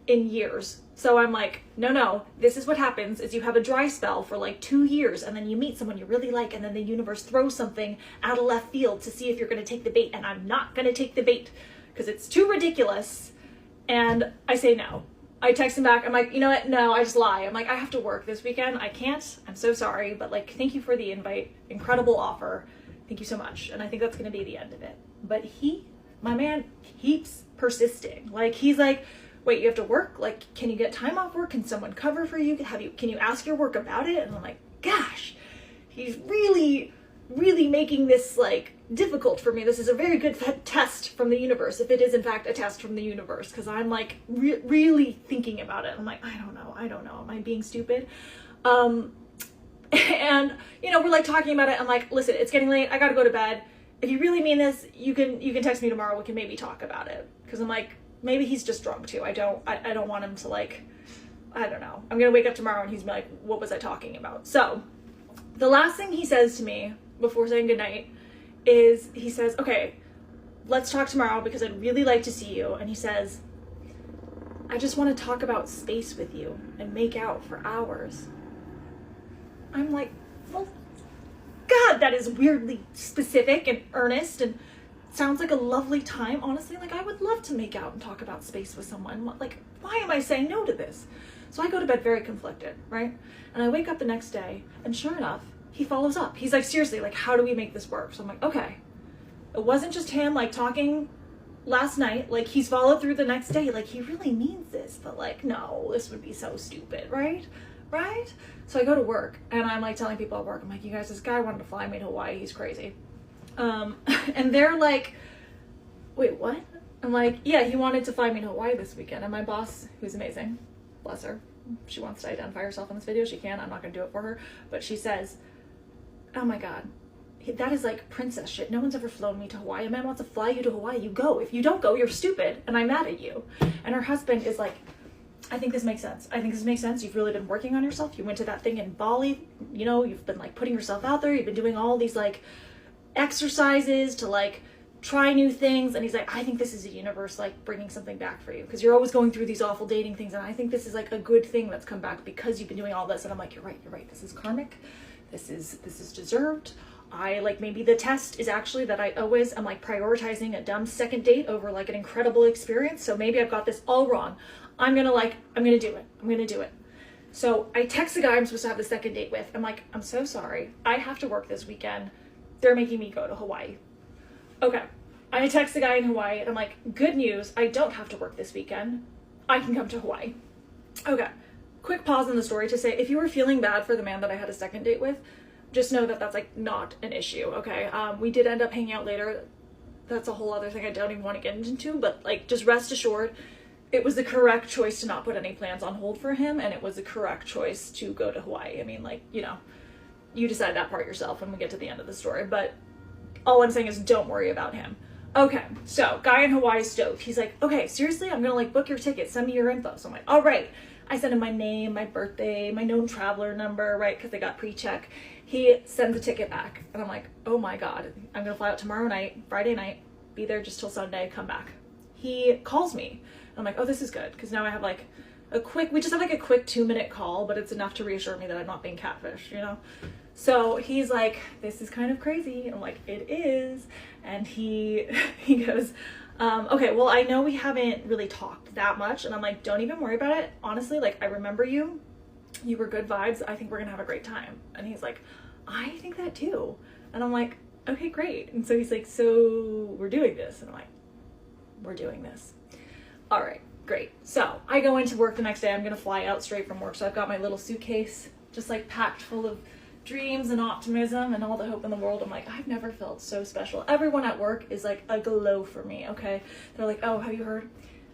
in years. So I'm like, no, this is what happens is you have a dry spell for like 2 years and then you meet someone you really like and then the universe throws something out of left field to see if you're going to take the bait, and I'm not going to take the bait because it's too ridiculous. And I say no. I text him back. I'm like, you know what? No, I just lie. I'm like, I have to work this weekend. I can't. I'm so sorry. But like, thank you for the invite. Incredible offer. Thank you so much. And I think that's going to be the end of it. But my man keeps persisting. Like, he's like, wait, you have to work? Like, can you get time off work? Can someone cover for you? Can you ask your work about it? And I'm like, gosh, he's really, really making this like difficult for me. This is a very good test from the universe, if it is in fact a test from the universe, because I'm like really thinking about it. I'm like, I don't know. Am I being stupid? And you know, we're like talking about it. I'm like, listen, it's getting late. I gotta go to bed. If you really mean this, you can text me tomorrow. We can maybe talk about it. Because I'm like, maybe he's just drunk too. I don't want him to like, I don't know. I'm gonna wake up tomorrow and he's like, what was I talking about? So the last thing he says to me before saying goodnight is he says, okay, let's talk tomorrow because I'd really like to see you. And he says, I just want to talk about space with you and make out for hours. I'm like, well, God, that is weirdly specific and earnest and sounds like a lovely time. Honestly, like I would love to make out and talk about space with someone. Like, why am I saying no to this? So I go to bed very conflicted, right? And I wake up the next day and sure enough, he follows up. He's like, seriously, like, how do we make this work? So I'm like, okay. It wasn't just him like talking last night. Like he's followed through the next day. Like he really means this, but like, no, this would be so stupid, right? Right? So I go to work and I'm like telling people at work, I'm like, you guys, this guy wanted to fly me to Hawaii. He's crazy. And they're like, wait, what? I'm like, yeah, he wanted to fly me to Hawaii this weekend. And my boss, who's amazing, bless her, she wants to identify herself in this video. She can. I'm not going to do it for her. But she says, oh my God, that is like princess shit. No one's ever flown me to Hawaii. A man wants to fly you to Hawaii. You go. If you don't go, you're stupid. And I'm mad at you. And her husband is like, I think this makes sense. I think this makes sense. You've really been working on yourself. You went to that thing in Bali. You know, you've been like putting yourself out there. You've been doing all these like exercises to like try new things. And he's like, I think this is the universe like bringing something back for you because you're always going through these awful dating things. And I think this is like a good thing that's come back because you've been doing all this. And I'm like, you're right. This is karmic. This is deserved. I like, maybe the test is actually that I always am like prioritizing a dumb second date over like an incredible experience. So maybe I've got this all wrong. I'm gonna do it. So I text the guy I'm supposed to have the second date with. I'm like, I'm so sorry. I have to work this weekend. They're making me go to Hawaii. Okay. I text the guy in Hawaii and I'm like, good news, I don't have to work this weekend. I can come to Hawaii. Okay. Quick pause in the story to say, if you were feeling bad for the man that I had a second date with, just know that that's like not an issue, okay? We did end up hanging out later. That's a whole other thing I don't even want to get into, but like, just rest assured, it was the correct choice to not put any plans on hold for him, and it was the correct choice to go to Hawaii. I mean, like, you know, you decide that part yourself when we get to the end of the story, but all I'm saying is don't worry about him. Okay, so guy in Hawaii stoked. He's like, okay, seriously, I'm gonna like book your ticket, send me your info. So I'm like, all right. I send him my name, my birthday, my known traveler number, right? Because they got pre-check. He sends the ticket back, and I'm like, oh my God, I'm gonna fly out tomorrow night, Friday night, be there just till Sunday, come back. He calls me. I'm like, oh, this is good, because now I have like we just have like a quick 2-minute call, but it's enough to reassure me that I'm not being catfished, you know? So he's like, this is kind of crazy. I'm like, it is. And he goes, okay, well, I know we haven't really talked that much. And I'm like, don't even worry about it. Honestly, like, I remember you. You were good vibes. I think we're gonna have a great time. And he's like, I think that too. And I'm like, okay, great. And so he's like, so we're doing this. And I'm like, we're doing this. All right, great. So I go into work the next day. I'm gonna fly out straight from work. So I've got my little suitcase just like packed full of dreams and optimism and all the hope in the world. I'm like, I've never felt so special. Everyone at work is like a glow for me, okay? They're like, oh, have you heard?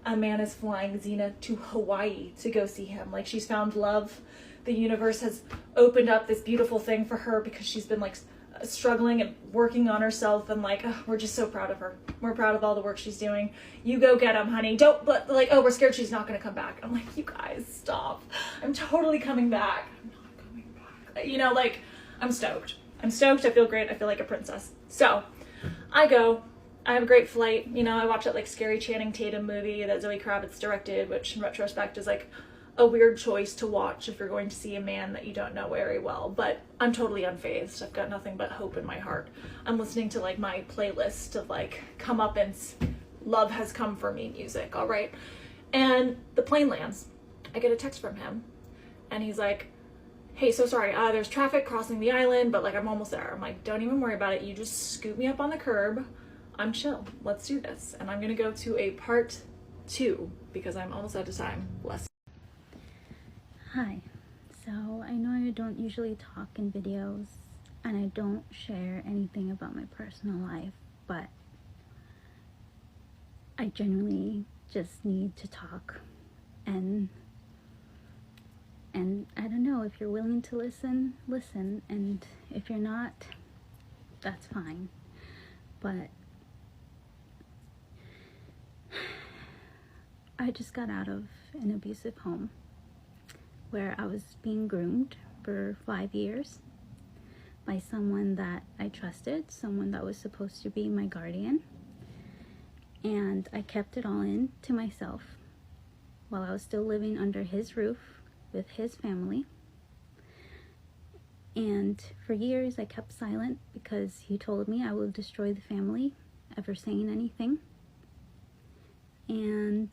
A man is flying Xena to Hawaii to go see him. Like, she's found love. The universe has opened up this beautiful thing for her because she's been like struggling and working on herself, and like, oh, we're just so proud of her. We're proud of all the work she's doing. You go get him, honey. Don't, but like, oh, we're scared she's not gonna come back. I'm like, you guys, stop. I'm totally coming back. I'm not coming back. You know, like, I'm stoked. I feel great. I feel like a princess. So I go. I have a great flight. You know, I watched that like scary Channing Tatum movie that Zoe Kravitz directed, which in retrospect is like a weird choice to watch if you're going to see a man that you don't know very well. But I'm totally unfazed. I've got nothing but hope in my heart. I'm listening to like my playlist of like comeuppance, love has come for me music. All right. And the plane lands. I get a text from him and he's like, hey, so sorry, there's traffic crossing the island, but like I'm almost there. I'm like, don't even worry about it. You just scoop me up on the curb. I'm chill. Let's do this. And I'm gonna go to a part 2 because I'm almost out of time. Bless. Hi. So I know I don't usually talk in videos and I don't share anything about my personal life, but I genuinely just need to talk, and I don't know, if you're willing to listen, and if you're not, that's fine. But I just got out of an abusive home where I was being groomed for 5 years by someone that I trusted, someone that was supposed to be my guardian, and I kept it all in to myself while I was still living under his roof with his family. And for years I kept silent because he told me I will destroy the family ever saying anything. And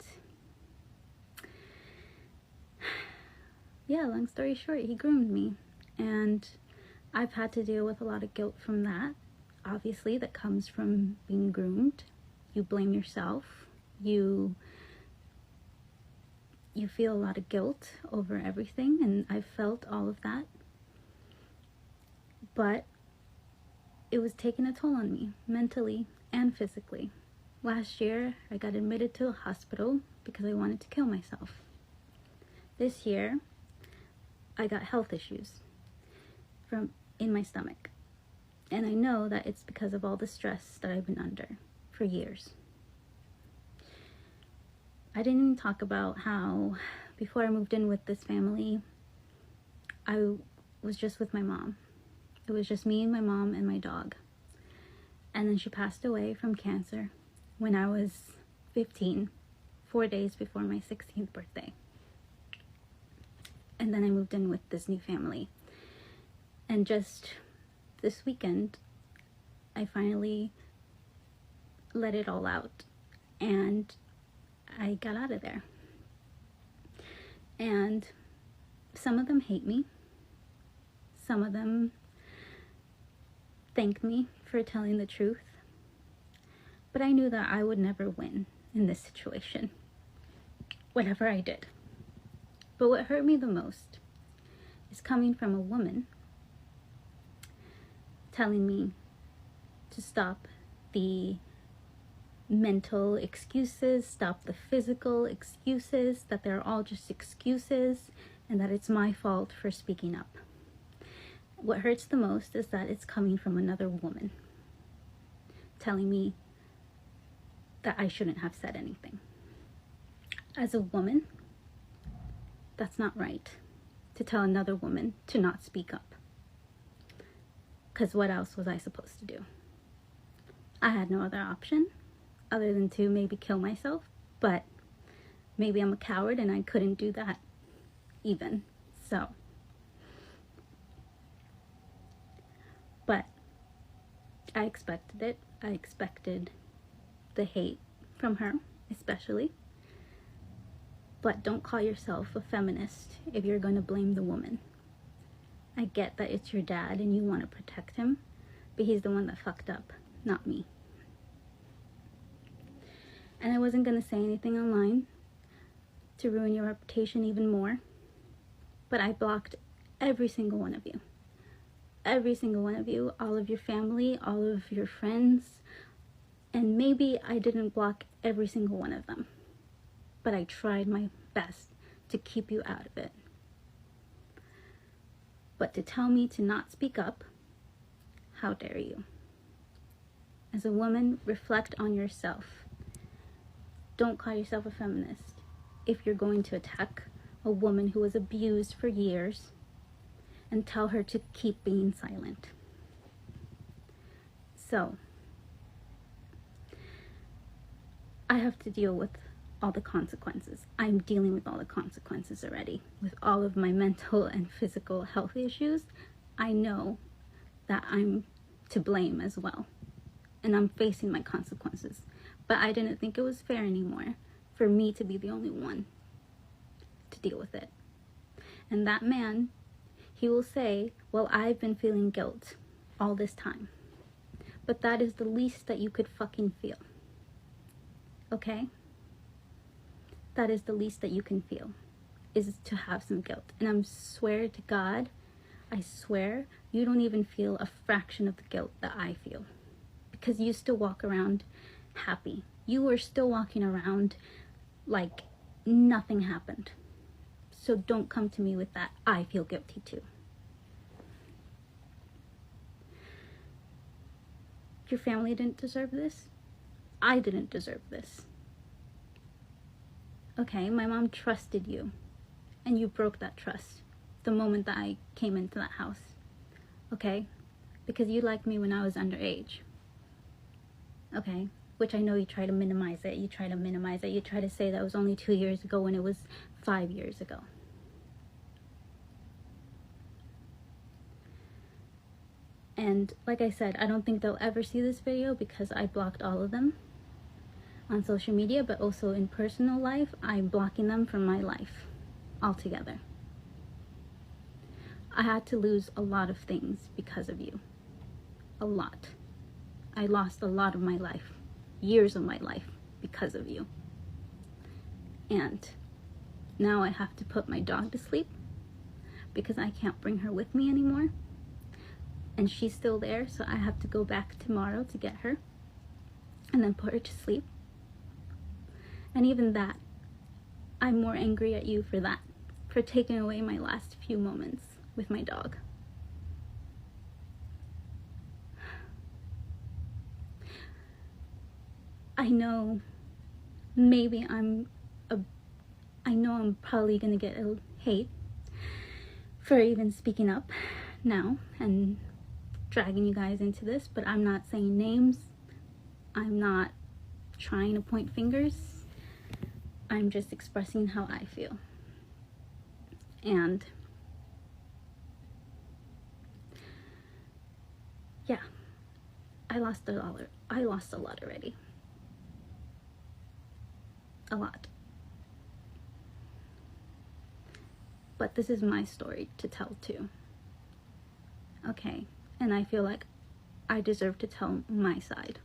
yeah, long story short, he groomed me, and I've had to deal with a lot of guilt from that. Obviously, that comes from being groomed. You blame yourself. You feel a lot of guilt over everything, and I've felt all of that. But it was taking a toll on me, mentally and physically. Last year, I got admitted to a hospital because I wanted to kill myself. This year, I got health issues in my stomach. And I know that it's because of all the stress that I've been under for years. I didn't even talk about how before I moved in with this family, I was just with my mom. It was just me and my mom and my dog. And then she passed away from cancer when I was 15, 4 days before my 16th birthday. And then I moved in with this new family. And just this weekend, I finally let it all out. And I got out of there. And some of them hate me. Some of them thank me for telling the truth. But I knew that I would never win in this situation, whatever I did. But what hurt me the most is coming from a woman telling me to stop the mental excuses, stop the physical excuses, that they're all just excuses, and that it's my fault for speaking up. What hurts the most is that it's coming from another woman telling me that I shouldn't have said anything. As a woman, that's not right to tell another woman to not speak up. Because what else was I supposed to do? I had no other option other than to maybe kill myself, but maybe I'm a coward and I couldn't do that even. So, but I expected it. I expected the hate from her, especially. But don't call yourself a feminist if you're going to blame the woman. I get that it's your dad and you want to protect him, but he's the one that fucked up, not me. And I wasn't going to say anything online to ruin your reputation even more, but I blocked every single one of you. Every single one of you, all of your family, all of your friends, and maybe I didn't block every single one of them, but I tried my best to keep you out of it. But to tell me to not speak up, how dare you? As a woman, reflect on yourself. Don't call yourself a feminist if you're going to attack a woman who was abused for years and tell her to keep being silent. So, I have to deal with all the consequences. I'm dealing with all the consequences already. With all of my mental and physical health issues, I know that I'm to blame as well. And I'm facing my consequences. But I didn't think it was fair anymore for me to be the only one to deal with it. And that man, he will say, well, I've been feeling guilt all this time. But that is the least that you could fucking feel. Okay? That is the least that you can feel, is to have some guilt. And I swear to God, I swear, you don't even feel a fraction of the guilt that I feel. Because you still walk around happy. You are still walking around like nothing happened. So don't come to me with that. I feel guilty too. Your family didn't deserve this. I didn't deserve this. Okay, my mom trusted you, and you broke that trust the moment that I came into that house. Okay? Because you liked me when I was underage. Okay? Which I know you try to minimize it. You try to say that was only 2 years ago when it was 5 years ago. And like I said, I don't think they'll ever see this video because I blocked all of them on social media, but also in personal life, I'm blocking them from my life altogether. I had to lose a lot of things because of you. A lot. I lost a lot of my life, years of my life, because of you. And now I have to put my dog to sleep because I can't bring her with me anymore. And she's still there, so I have to go back tomorrow to get her and then put her to sleep. And even that, I'm more angry at you for that, for taking away my last few moments with my dog. I know maybe I'm probably gonna get a hate for even speaking up now and dragging you guys into this, but I'm not saying names. I'm not trying to point fingers. I'm just expressing how I feel. And yeah, I lost a lot already. A lot. But this is my story to tell too. Okay, and I feel like I deserve to tell my side.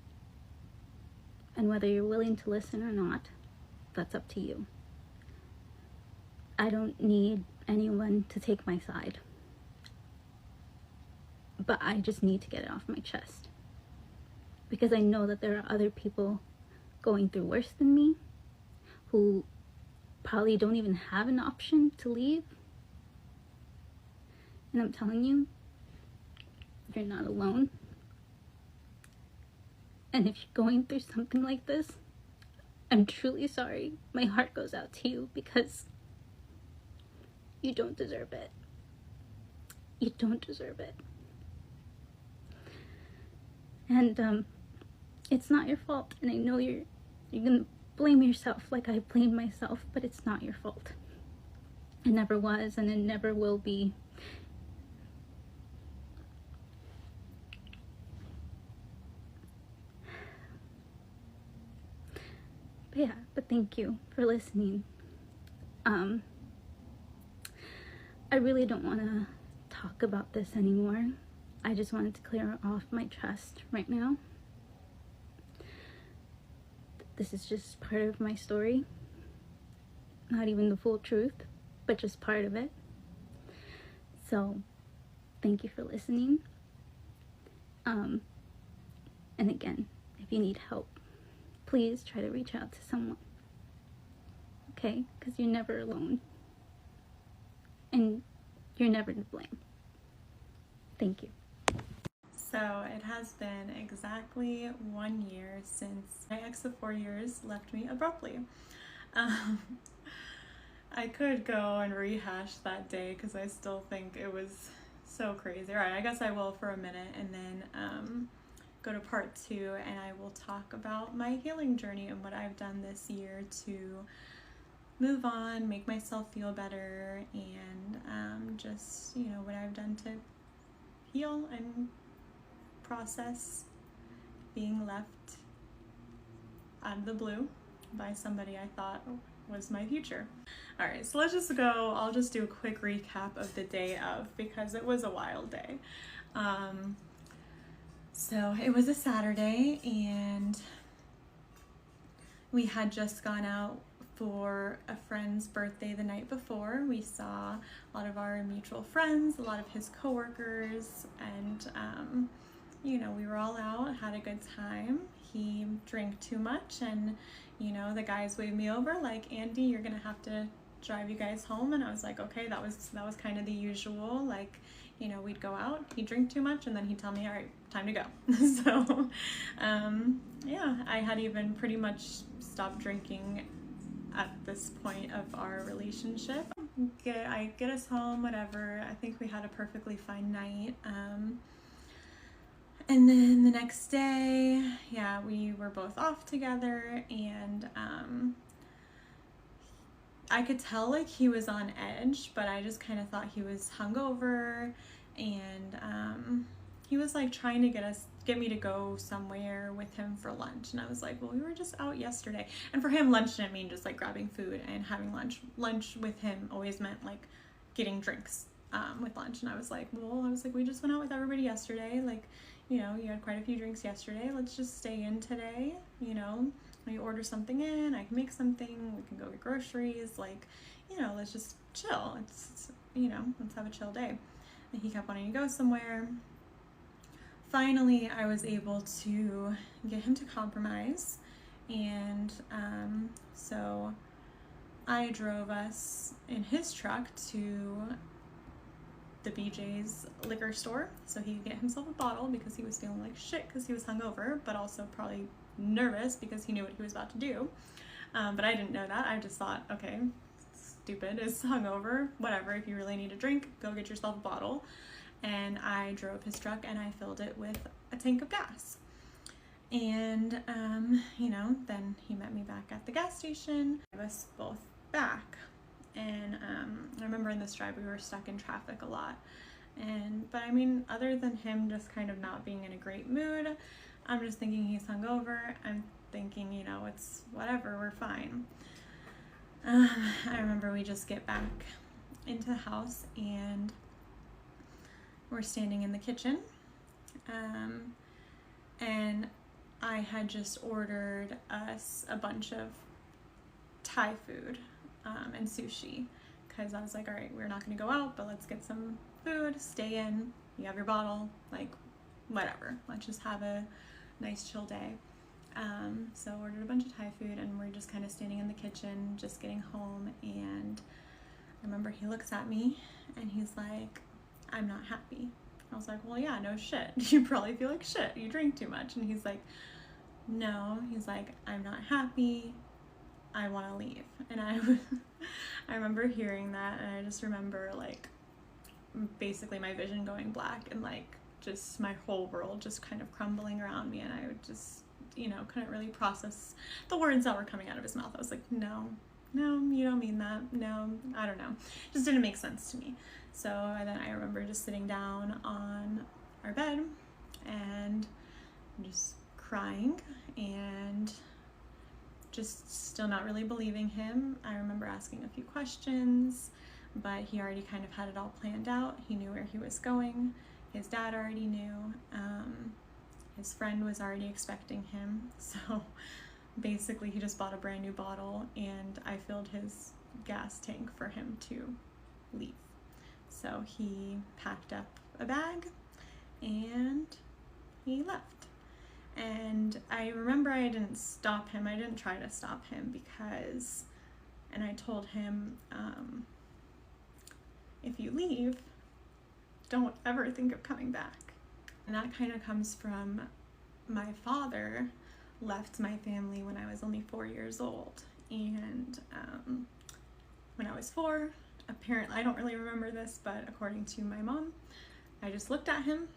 And whether you're willing to listen or not, that's up to you. I don't need anyone to take my side. But I just need to get it off my chest. Because I know that there are other people going through worse than me who probably don't even have an option to leave. And I'm telling you, you're not alone. And if you're going through something like this, I'm truly sorry. My heart goes out to you because you don't deserve it. You don't deserve it. And it's not your fault. And I know you're gonna blame yourself like I blamed myself, but it's not your fault. It never was, and it never will be. But yeah, but thank you for listening. I really don't want to talk about this anymore. I just wanted to clear off my chest right now. This is just part of my story. Not even the full truth, but just part of it. So, thank you for listening. And again, if you need help, please try to reach out to someone. Okay? Because you're never alone. And you're never to blame. Thank you. So it has been exactly 1 year since my ex of 4 years left me abruptly. I could go and rehash that day because I still think it was so crazy. All right, I guess I will for a minute and then go to part 2, and I will talk about my healing journey and what I've done this year to move on, make myself feel better, and just, you know, what I've done to heal and process being left out of the blue by somebody I thought was my future. All right, so let's just go. I'll just do a quick recap of the day of, because it was a wild day. So it was a Saturday, and we had just gone out for a friend's birthday the night before. We saw a lot of our mutual friends, a lot of his coworkers, and you know, we were all out, had a good time. He drank too much, and you know, the guys waved me over like, Andy, you're gonna have to drive you guys home. And I was like, okay, that was kind of the usual, like, you know, we'd go out, he'd drink too much, and then he'd tell me, all right, time to go. So yeah, I had even pretty much stopped drinking at this point of our relationship. I get us home, whatever. I think we had a perfectly fine night. And then the next day, yeah, we were both off together, and I could tell like he was on edge, but I just kind of thought he was hungover, and he was like trying to get me to go somewhere with him for lunch. And I was like, well, we were just out yesterday. And for him, lunch didn't mean just like grabbing food and having lunch. Lunch with him always meant like getting drinks with lunch. And I was like, we just went out with everybody yesterday. Like, you know, you had quite a few drinks yesterday. Let's just stay in today. You know, when you order something in, I can make something. We can go get groceries. Like, you know, let's just chill. It's you know, let's have a chill day. And he kept wanting to go somewhere. Finally, I was able to get him to compromise, and so I drove us in his truck to the BJ's liquor store so he could get himself a bottle, because he was feeling like shit because he was hungover, but also probably nervous because he knew what he was about to do. But I didn't know that. I just thought, okay, stupid, is hungover, whatever. If you really need a drink, go get yourself a bottle. And I drove his truck and I filled it with a tank of gas. And, you know, then he met me back at the gas station, drove us both back. And I remember in this drive we were stuck in traffic a lot. But I mean, other than him just kind of not being in a great mood, I'm just thinking he's hungover. I'm thinking, you know, it's whatever, we're fine. I remember we just get back into the house and we're standing in the kitchen, and I had just ordered us a bunch of Thai food and sushi, because I was like, all right, we're not going to go out, but let's get some food, stay in, you have your bottle, like whatever, let's just have a nice chill day. So ordered a bunch of Thai food, and we're just kind of standing in the kitchen, just getting home, and I remember he looks at me and he's like, I'm not happy. I was like, well, yeah, no shit. You probably feel like shit. You drink too much. And he's like, no. He's like, I'm not happy. I want to leave. And I remember hearing that, and I just remember like basically my vision going black, and like just my whole world just kind of crumbling around me, and I would just, you know, couldn't really process the words that were coming out of his mouth. I was like, no, you don't mean that. No, I don't know. Just didn't make sense to me. So then I remember just sitting down on our bed and just crying and just still not really believing him. I remember asking a few questions, but he already kind of had it all planned out. He knew where he was going. His dad already knew. His friend was already expecting him. So basically he just bought a brand new bottle, and I filled his gas tank for him to leave. So he packed up a bag and he left. And I remember I didn't stop him. I didn't try to stop him because, and I told him, if you leave, don't ever think of coming back. And that kind of comes from my father left my family when I was only 4 years old. And when I was 4, apparently, I don't really remember this, but according to my mom, I just looked at him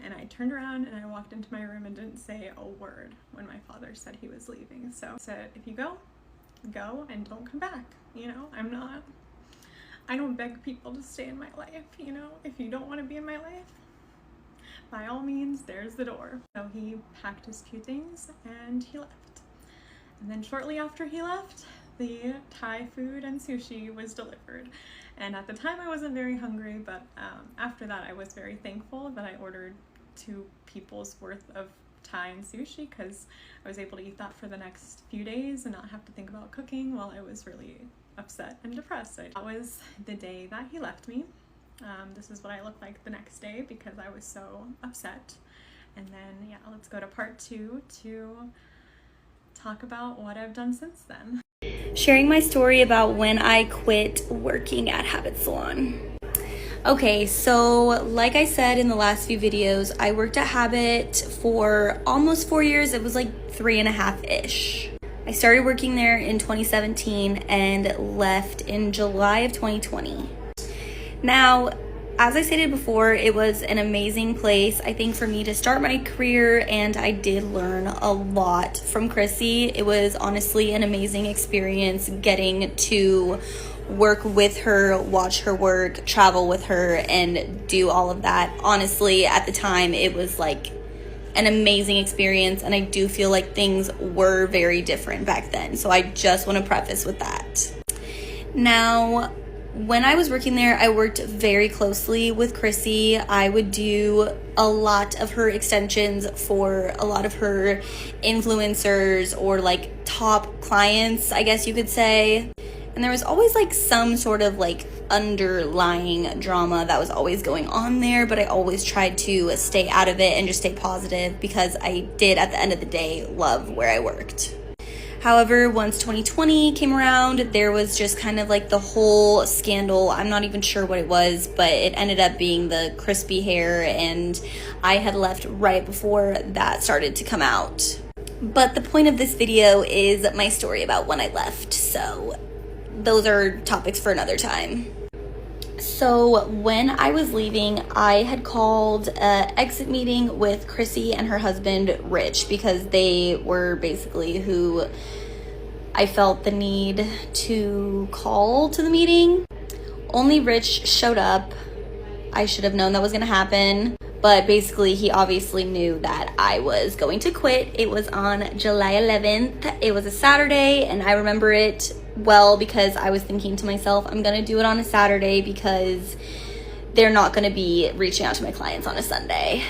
and I turned around and I walked into my room and didn't say a word when my father said he was leaving. So I said, if you go and don't come back. You know, I don't beg people to stay in my life. You know, if you don't want to be in my life, by all means, there's the door. So he packed his few things and he left. And then shortly after he left, the Thai food and sushi was delivered. And at the time I wasn't very hungry, but after that I was very thankful that I ordered 2 people's worth of Thai and sushi, because I was able to eat that for the next few days and not have to think about cooking while I was really upset and depressed. So that was the day that he left me. This is what I looked like the next day because I was so upset. And then, yeah, let's go to part 2 to talk about what I've done since then. Sharing my story about when I quit working at Habit Salon. Okay, so like I said in the last few videos, I worked at Habit for almost 4 years. It was like 3.5-ish. I started working there in 2017 and left in July of 2020. Now, as I stated before, it was an amazing place, I think, for me to start my career, and I did learn a lot from Chrissy. It was honestly an amazing experience getting to work with her, watch her work, travel with her, and do all of that. Honestly, at the time, it was like an amazing experience, and I do feel like things were very different back then. So I just want to preface with that. Now, when I was working there, I worked very closely with Chrissy. I would do a lot of her extensions for a lot of her influencers or like top clients, I guess you could say. And there was always like some sort of like underlying drama that was always going on there, but I always tried to stay out of it and just stay positive because I did, at the end of the day, love where I worked. However, once 2020 came around, there was just kind of like the whole scandal. I'm not even sure what it was, but it ended up being the crispy hair, and I had left right before that started to come out. But the point of this video is my story about when I left, so those are topics for another time. So when I was leaving, I had called an exit meeting with Chrissy and her husband, Rich, because they were basically who I felt the need to call to the meeting. Only Rich showed up. I should have known that was going to happen. But basically, he obviously knew that I was going to quit. It was on July 11th. It was a Saturday, and I remember it well because I was thinking to myself, I'm going to do it on a Saturday because they're not going to be reaching out to my clients on a Sunday.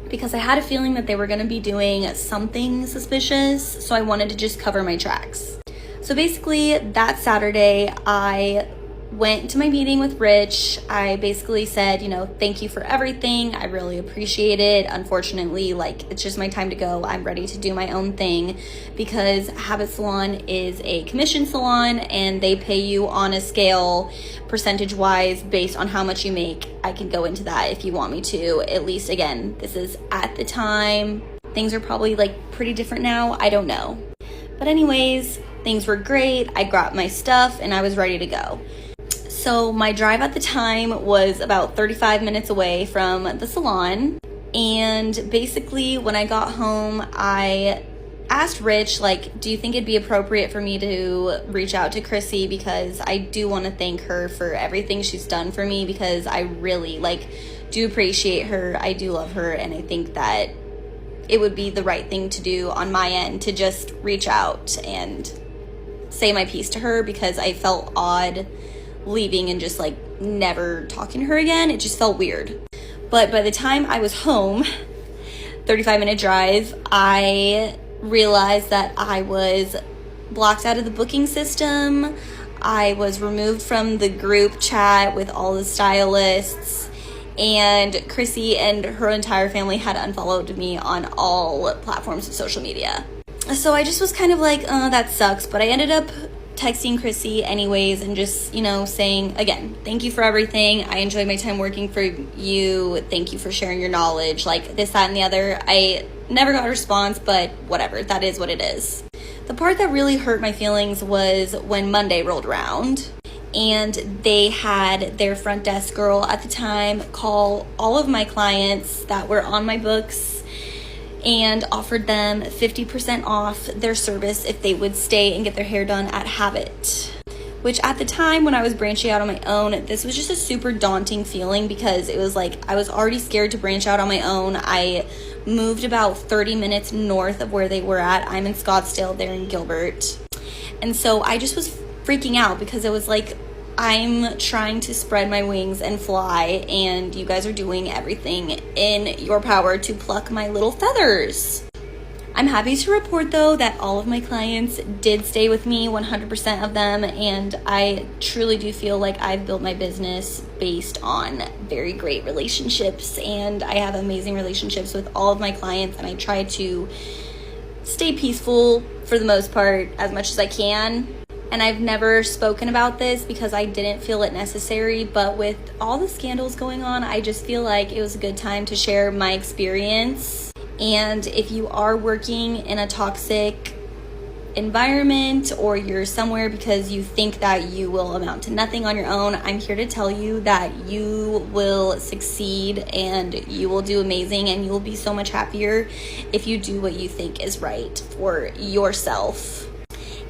because I had a feeling that they were going to be doing something suspicious, so I wanted to just cover my tracks. So basically, that Saturday, I went to my meeting with Rich. I basically said, thank you for everything. I really appreciate it. Unfortunately, it's just my time to go. I'm ready to do my own thing because Habit Salon is a commission salon and they pay you on a scale percentage-wise based on how much you make. I can go into that if you want me to. At least, again, this is at the time. Things are probably pretty different now. I don't know. But anyways, things were great. I got my stuff and I was ready to go. So my drive at the time was about 35 minutes away from the salon. And basically when I got home, I asked Rich, do you think it'd be appropriate for me to reach out to Chrissy? Because I do want to thank her for everything she's done for me, because I really do appreciate her. I do love her. And I think that it would be the right thing to do on my end to just reach out and say my piece to her, because I felt odd leaving and just never talking to her again. It just felt weird. But by the time I was home, 35-minute drive, I realized that I was blocked out of the booking system. I was removed from the group chat with all the stylists, and Chrissy and her entire family had unfollowed me on all platforms of social media. So I just was kind of that sucks, but I ended up texting Chrissy anyways and just, saying, again, thank you for everything. I enjoyed my time working for you. Thank you for sharing your knowledge, this, that, and the other. I never got a response, but whatever. That is what it is. The part that really hurt my feelings was when Monday rolled around and they had their front desk girl at the time call all of my clients that were on my books and offered them 50% off their service if they would stay and get their hair done at Habit. Which at the time when I was branching out on my own, this was just a super daunting feeling, because it was I was already scared to branch out on my own. I moved about 30 minutes north of where they were at. I'm in Scottsdale, they're in Gilbert. And so I just was freaking out because it was I'm trying to spread my wings and fly, and you guys are doing everything in your power to pluck my little feathers. I'm happy to report, though, that all of my clients did stay with me, 100% of them, and I truly do feel like I've built my business based on very great relationships, and I have amazing relationships with all of my clients, and I try to stay peaceful for the most part as much as I can. And I've never spoken about this because I didn't feel it necessary, but with all the scandals going on, I just feel like it was a good time to share my experience. And if you are working in a toxic environment, or you're somewhere because you think that you will amount to nothing on your own, I'm here to tell you that you will succeed and you will do amazing, and you will be so much happier if you do what you think is right for yourself.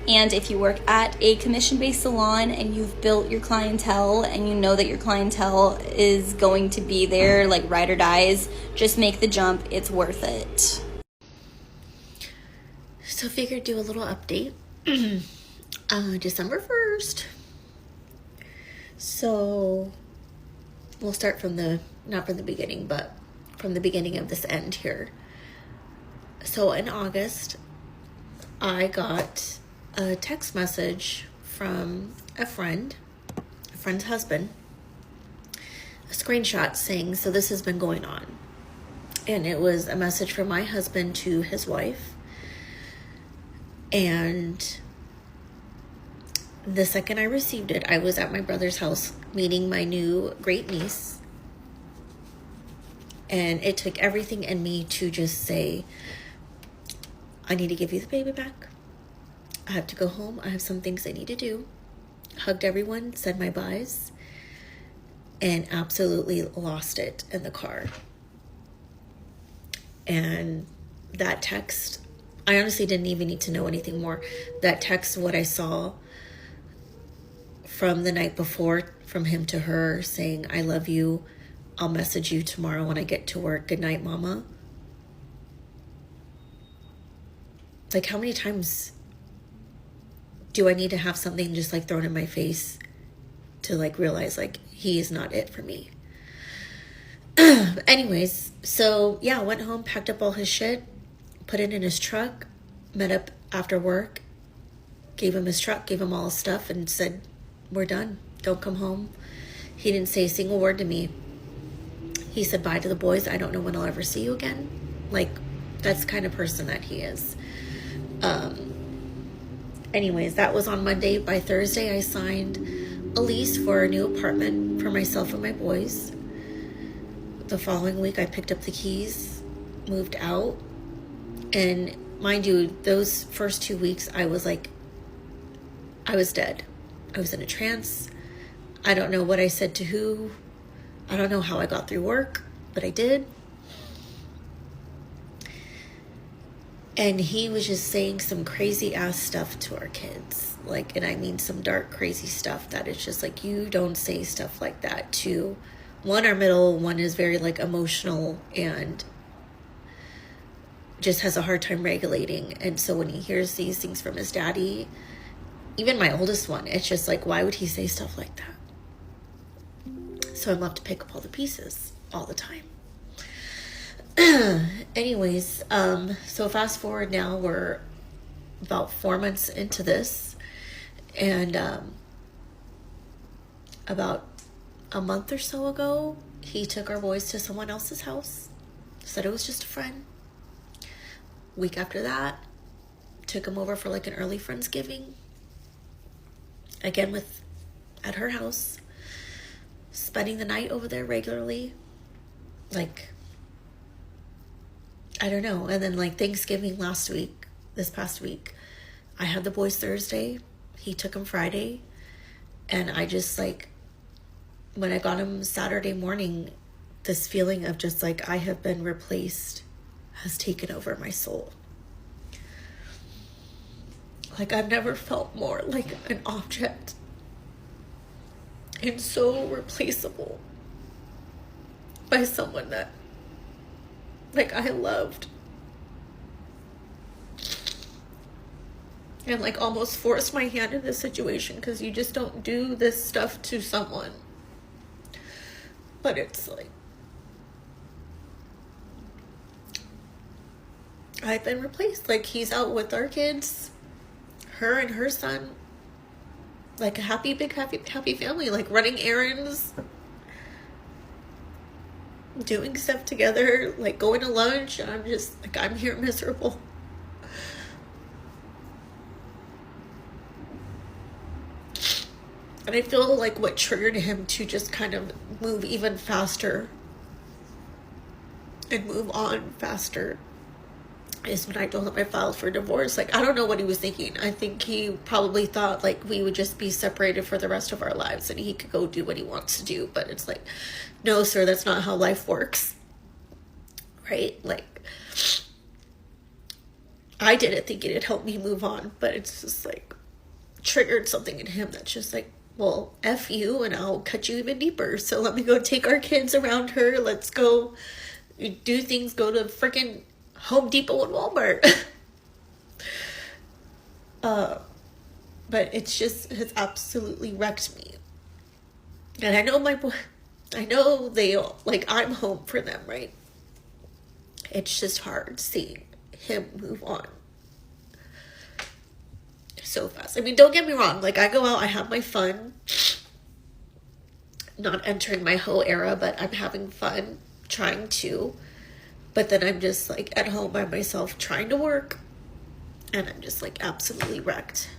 And if you work at a commission-based salon and you've built your clientele and you know that your clientele is going to be there ride or dies, just make the jump. It's worth it. So figured do a little update. December 1st. So we'll start from not from the beginning, but from the beginning of this end here. So in August, I got a text message from a friend's husband, a screenshot saying, so this has been going on. And it was a message from my husband to his wife. And the second I received it, I was at my brother's house meeting my new great niece. And it took everything in me to just say, I need to give you the baby back. I have to go home. I have some things I need to do. Hugged everyone, said my byes, and absolutely lost it in the car. And that text, I honestly didn't even need to know anything more. That text, what I saw from the night before, from him to her, saying, I love you. I'll message you tomorrow when I get to work. Good night, mama. How many times do I need to have something just thrown in my face to realize he is not it for me? Anyways, so yeah, went home, packed up all his shit, put it in his truck, met up after work, gave him his truck, gave him all his stuff, and said, we're done. Don't come home. He didn't say a single word to me. He said bye to the boys. I don't know when I'll ever see you again. Like, that's the kind of person that he is. Anyways, that was on Monday. By Thursday, I signed a lease for a new apartment for myself and my boys. The following week, I picked up the keys, moved out. And mind you, those first 2 weeks, I was dead. I was in a trance. I don't know what I said to who. I don't know how I got through work, but I did. And he was just saying some crazy ass stuff to our kids. Like, and I mean some dark, crazy stuff that it's just like, you don't say stuff like that to one. Our middle one is very like emotional and just has a hard time regulating. And so when he hears these things from his daddy, even my oldest one, it's just like, why would he say stuff like that? So I'm left to pick up all the pieces all the time. Anyways, so fast forward now, we're about 4 months into this, and about a month or so ago, he took our boys to someone else's house, said it was just a friend. Week after that, took him over for like an early Friendsgiving, again at her house, spending the night over there regularly, like, I don't know. And then like Thanksgiving this past week, I had the boys Thursday, he took them Friday, and I just like, when I got him Saturday morning, this feeling of just like, I have been replaced has taken over my soul. Like, I've never felt more like an object and so replaceable by someone that, like, I loved. And, like, almost forced my hand in this situation, because you just don't do this stuff to someone. But it's like, I've been replaced. Like, he's out with our kids, her and her son, like a happy family, like running errands, doing stuff together, like going to lunch, and I'm just like, I'm here miserable. And I feel like what triggered him to just kind of move even faster and move on faster is when I told him I filed for divorce. Like, I don't know what he was thinking. I think he probably thought like we would just be separated for the rest of our lives and he could go do what he wants to do. But it's like, no, sir, that's not how life works. Right? Like, I didn't think it'd help me move on, but it's just like triggered something in him that's just like, well, F you, and I'll cut you even deeper. So let me go take our kids around her. Let's go do things, go to freaking Home Depot and Walmart. But it's just, has absolutely wrecked me. And I know I know they, like, I'm home for them, right? It's just hard seeing him move on so fast. I mean, don't get me wrong. Like, I go out, I have my fun. Not entering my whole era, but I'm having fun, trying to. But then I'm just like at home by myself trying to work, and I'm just like absolutely wrecked.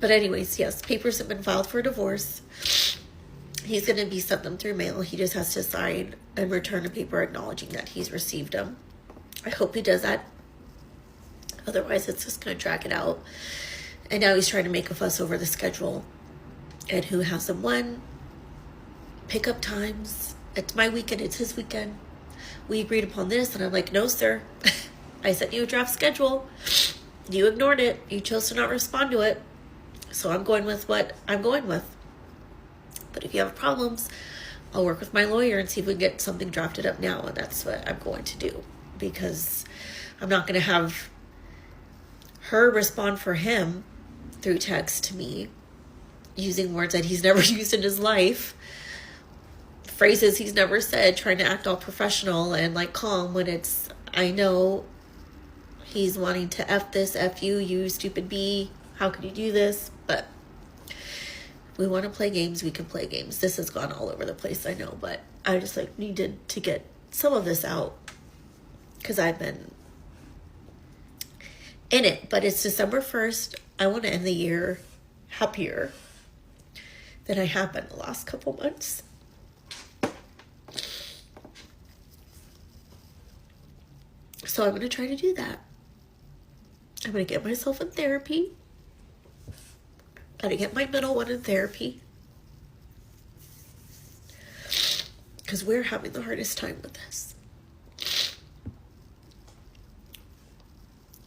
But anyways, yes, papers have been filed for divorce. He's going to be sent them through mail. He just has to sign and return a paper acknowledging that he's received them. I hope he does that. Otherwise, it's just going to drag it out. And now he's trying to make a fuss over the schedule and who has them when. Pickup times. It's my weekend, it's his weekend. We agreed upon this, and I'm like, no, sir. I sent you a draft schedule. You ignored it. You chose to not respond to it. So I'm going with what I'm going with. But if you have problems, I'll work with my lawyer and see if we can get something drafted up now, and that's what I'm going to do. Because I'm not going to have her respond for him through text to me using words that he's never used in his life, phrases he's never said, trying to act all professional and like calm when it's, I know he's wanting to F this, F you, you stupid bee, how could you do this? But if we want to play games, we can play games. This has gone all over the place, I know, but I just like needed to get some of this out because I've been in it. But it's December 1st. I want to end the year happier than I have been the last couple months. So I'm going to try to do that. I'm going to get myself in therapy. Got to get my middle one in therapy. Because we're having the hardest time with this.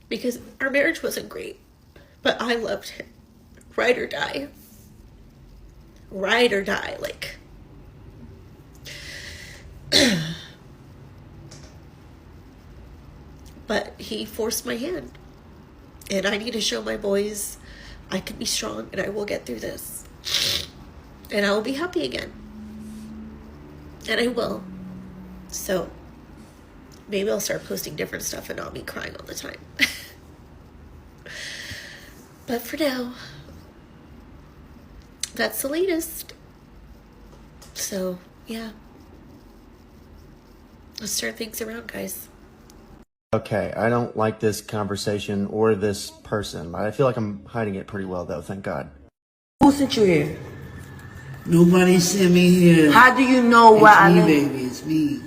Because our marriage wasn't great. But I loved him. Ride or die. Ride or die. Like... But he forced my hand. And I need to show my boys I can be strong and I will get through this. And I will be happy again. And I will. So maybe I'll start posting different stuff and not me crying all the time. But for now, that's the latest. So, yeah. Let's turn things around, guys. Okay, I don't like this conversation or this person, but I feel like I'm hiding it pretty well, though, thank God. Who sent you here? Nobody sent me here. How do you know it's where I me, live? baby. It's me.